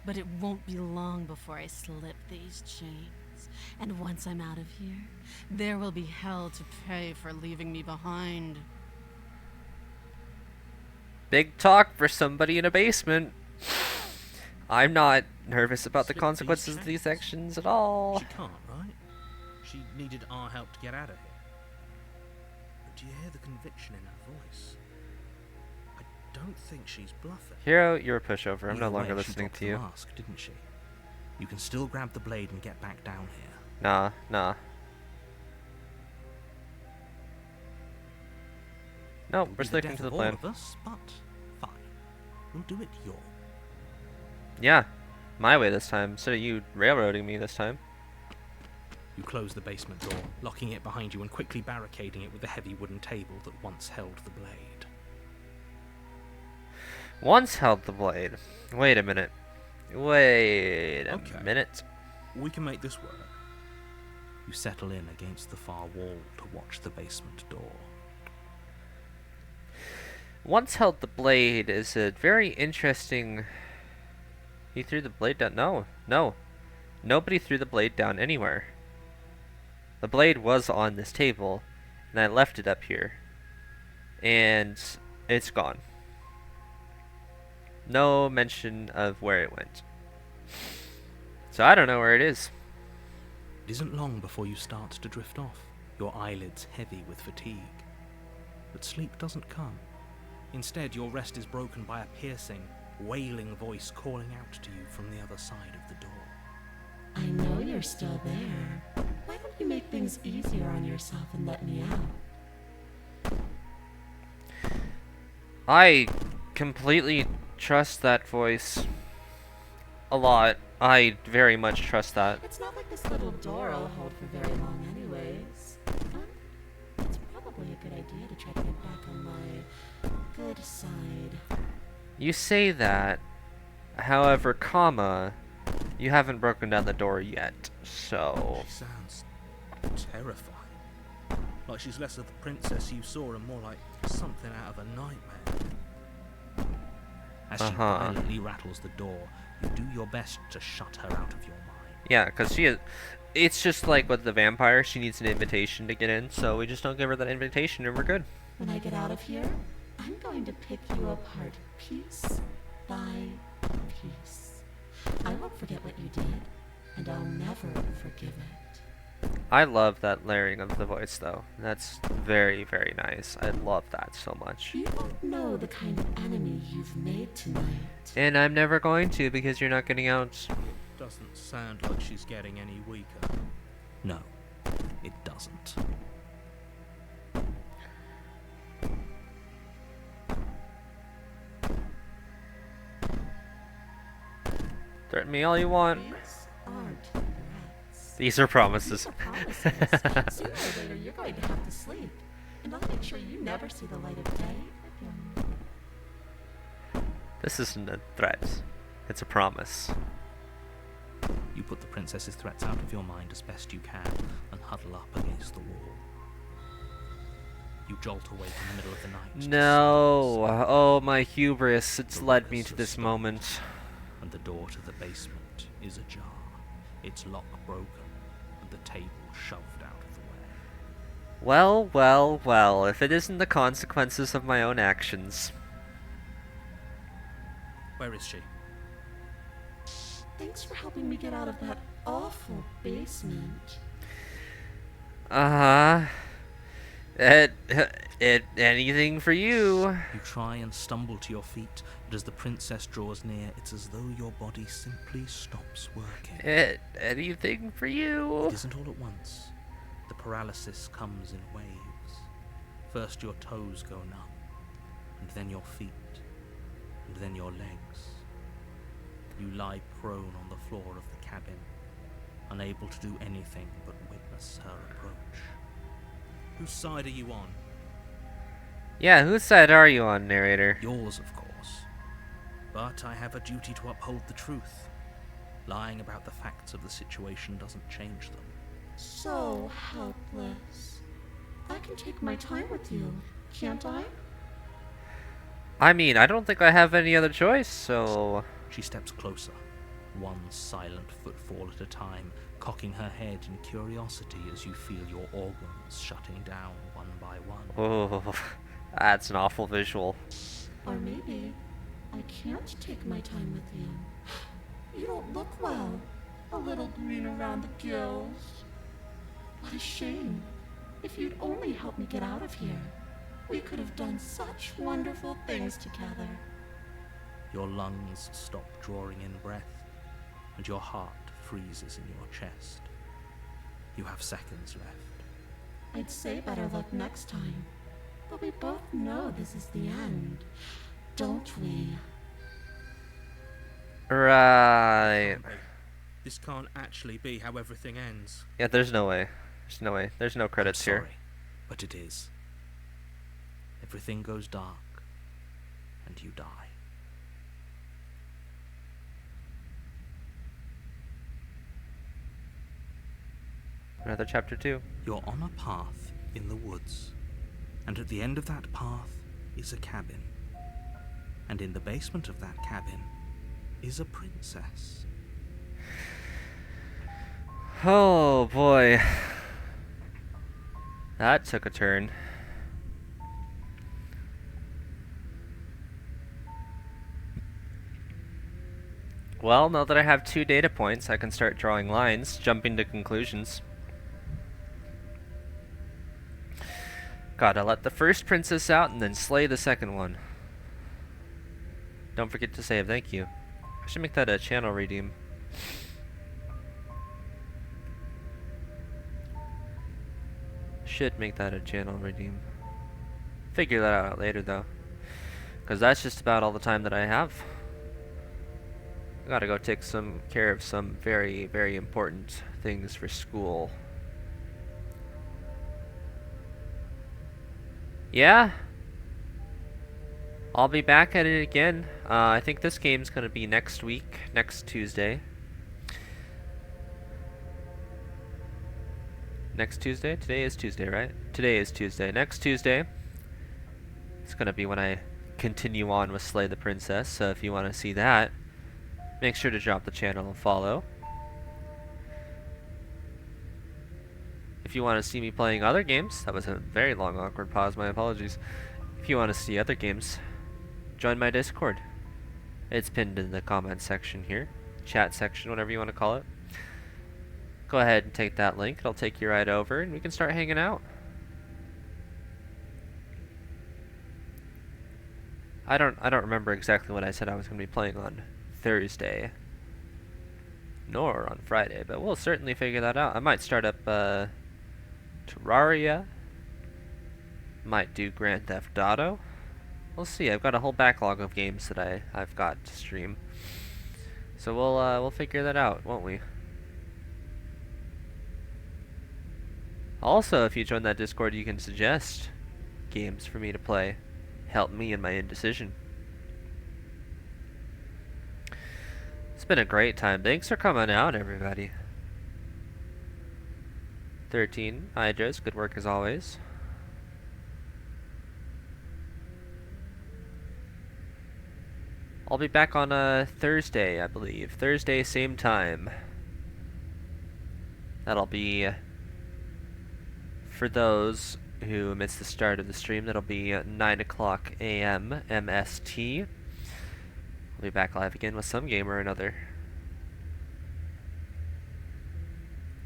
But it won't be long before I slip these chains. And once I'm out of here, there will be hell to pay for leaving me behind. Big talk for somebody in a basement. I'm not nervous about the Slip these consequences of these chains? actions at all. She can't, right? She needed our help to get out of here. But do you hear the conviction in her voice? I don't think she's bluffing. Hero, you're a pushover. I'm no Either longer way, she listening dropped to the you. mask, didn't she? You can still grab the blade and get back down here. Nah, nah. No, It'll we're be sticking death to the of all plan. of us, but fine. We'll do it your way. Yeah, my way this time, instead of you railroading me this time. You close the basement door, locking it behind you and quickly barricading it with the heavy wooden table that once held the blade. Once held the blade. Wait a minute. Wait a Okay. minute. We can make this work. You settle in against the far wall to watch the basement door. Once held the blade is a very interesting... He threw the blade down? No, no. Nobody threw the blade down anywhere. The blade was on this table, and I left it up here. And it's gone. No mention of where it went. So I don't know where it is. It isn't long before you start to drift off, your eyelids heavy with fatigue. But sleep doesn't come. Instead, your rest is broken by a piercing, wailing voice calling out to you from the other side of the door. I know you're still there. Why don't you make things easier on yourself and let me out? I completely trust that voice. A lot. I very much trust that. It's not like this little door will hold for very long anyways. It's probably a good idea to try to get back on my good side. You say that, however, comma, you haven't broken down the door yet, so... She sounds terrifying. Like she's less of the princess you saw and more like something out of a nightmare. As she violently rattles the door, you do your best to shut her out of your mind. Yeah, because she is... It's just like with the vampire, she needs an invitation to get in, so we just don't give her that invitation and we're good. When I get out of here, I'm going to pick you apart piece by piece. I won't forget what you did, and I'll never forgive it. I love that layering of the voice, though. That's very, very nice. I love that so much. You don't know the kind of enemy you've made tonight. And I'm never going to, because you're not getting out. Doesn't sound like she's getting any weaker. No, it doesn't. Threaten me all you want. These aren't threats. These are promises. These are promises. Sooner or later, you're going to have to sleep. And I'll make sure you never see the light of day again. This isn't a threat. It's a promise. You put the princess's threats out of your mind as best you can and huddle up against the wall. You jolt awake in the middle of the night. to No. silence. Oh, my hubris. It's The led me ruckus to has this stopped, moment. And the door to the basement is ajar, its lock broken, and the table shoved out of the way. Well, well, well. If it isn't the consequences of my own actions. Where is she? Thanks for helping me get out of that awful basement. Anything for you. You try and stumble to your feet, but as the princess draws near, it's as though your body simply stops working. Anything for you. It isn't all at once. The paralysis comes in waves. First your toes go numb, and then your feet, and then your legs. You lie prone on the floor of the cabin, unable to do anything but witness her approach. Whose side are you on? Yeah, whose side are you on, narrator? Yours, of course. But I have a duty to uphold the truth. Lying about the facts of the situation doesn't change them. So helpless. I can take my time with you, can't I? I mean, I don't think I have any other choice, so... She steps closer, one silent footfall at a time, cocking her head in curiosity as you feel your organs shutting down one by one. Oh, that's an awful visual. Or maybe I can't take my time with you. You don't look well. A little green around the gills. What a shame. If you'd only helped me get out of here, we could have done such wonderful things together. Your lungs stop drawing in breath, and your heart freezes in your chest. You have seconds left. I'd say better luck next time, but we both know this is the end, don't we? Right. This can't actually be how everything ends. Yeah, there's no way. There's no way. There's no credits I'm here. sorry, but it is. Everything goes dark, and you die. Another chapter 2. You're on a path in the woods, and at the end of that path is a cabin. And in the basement of that cabin is a princess. Oh boy. That took a turn. Well, now that I have 2 data points, I can start drawing lines, jumping to conclusions. Gotta let the first princess out and then slay the second one. Don't forget to save, thank you. I should make that a channel redeem. Should make that a channel redeem. Figure that out later though. Because that's just about all the time that I have. I gotta go take some care of some very, very important things for school. Yeah. I'll be back at it again. I think this game's gonna be next week, next Tuesday. Next Tuesday? Today is Tuesday, right? Today is Tuesday. Next Tuesday, it's gonna be when I continue on with Slay the Princess, so if you want to see that, make sure to drop the channel and follow. If you want to see me playing other games, that was a very long awkward pause, my apologies. If you want to see other games, join my Discord. It's pinned in the comment section here, chat section, whatever you want to call it. Go ahead and take that link, it'll take you right over and we can start hanging out. I don't remember exactly what I said I was going to be playing on Thursday, nor on Friday, but we'll certainly figure that out. I might start up Terraria, might do Grand Theft Auto. We'll see. I've got a whole backlog of games that I've got to stream, so we'll figure that out, won't we? Also, if you join that Discord, you can suggest games for me to play. Help me in my indecision. It's been a great time. Thanks for coming out, everybody. 13, Hydras, good work as always. I'll be back on Thursday, I believe. Thursday, same time. That'll be, for those who missed the start of the stream, that'll be 9 o'clock a.m. MST. I'll be back live again with some game or another.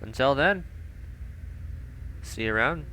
Until then, see you around.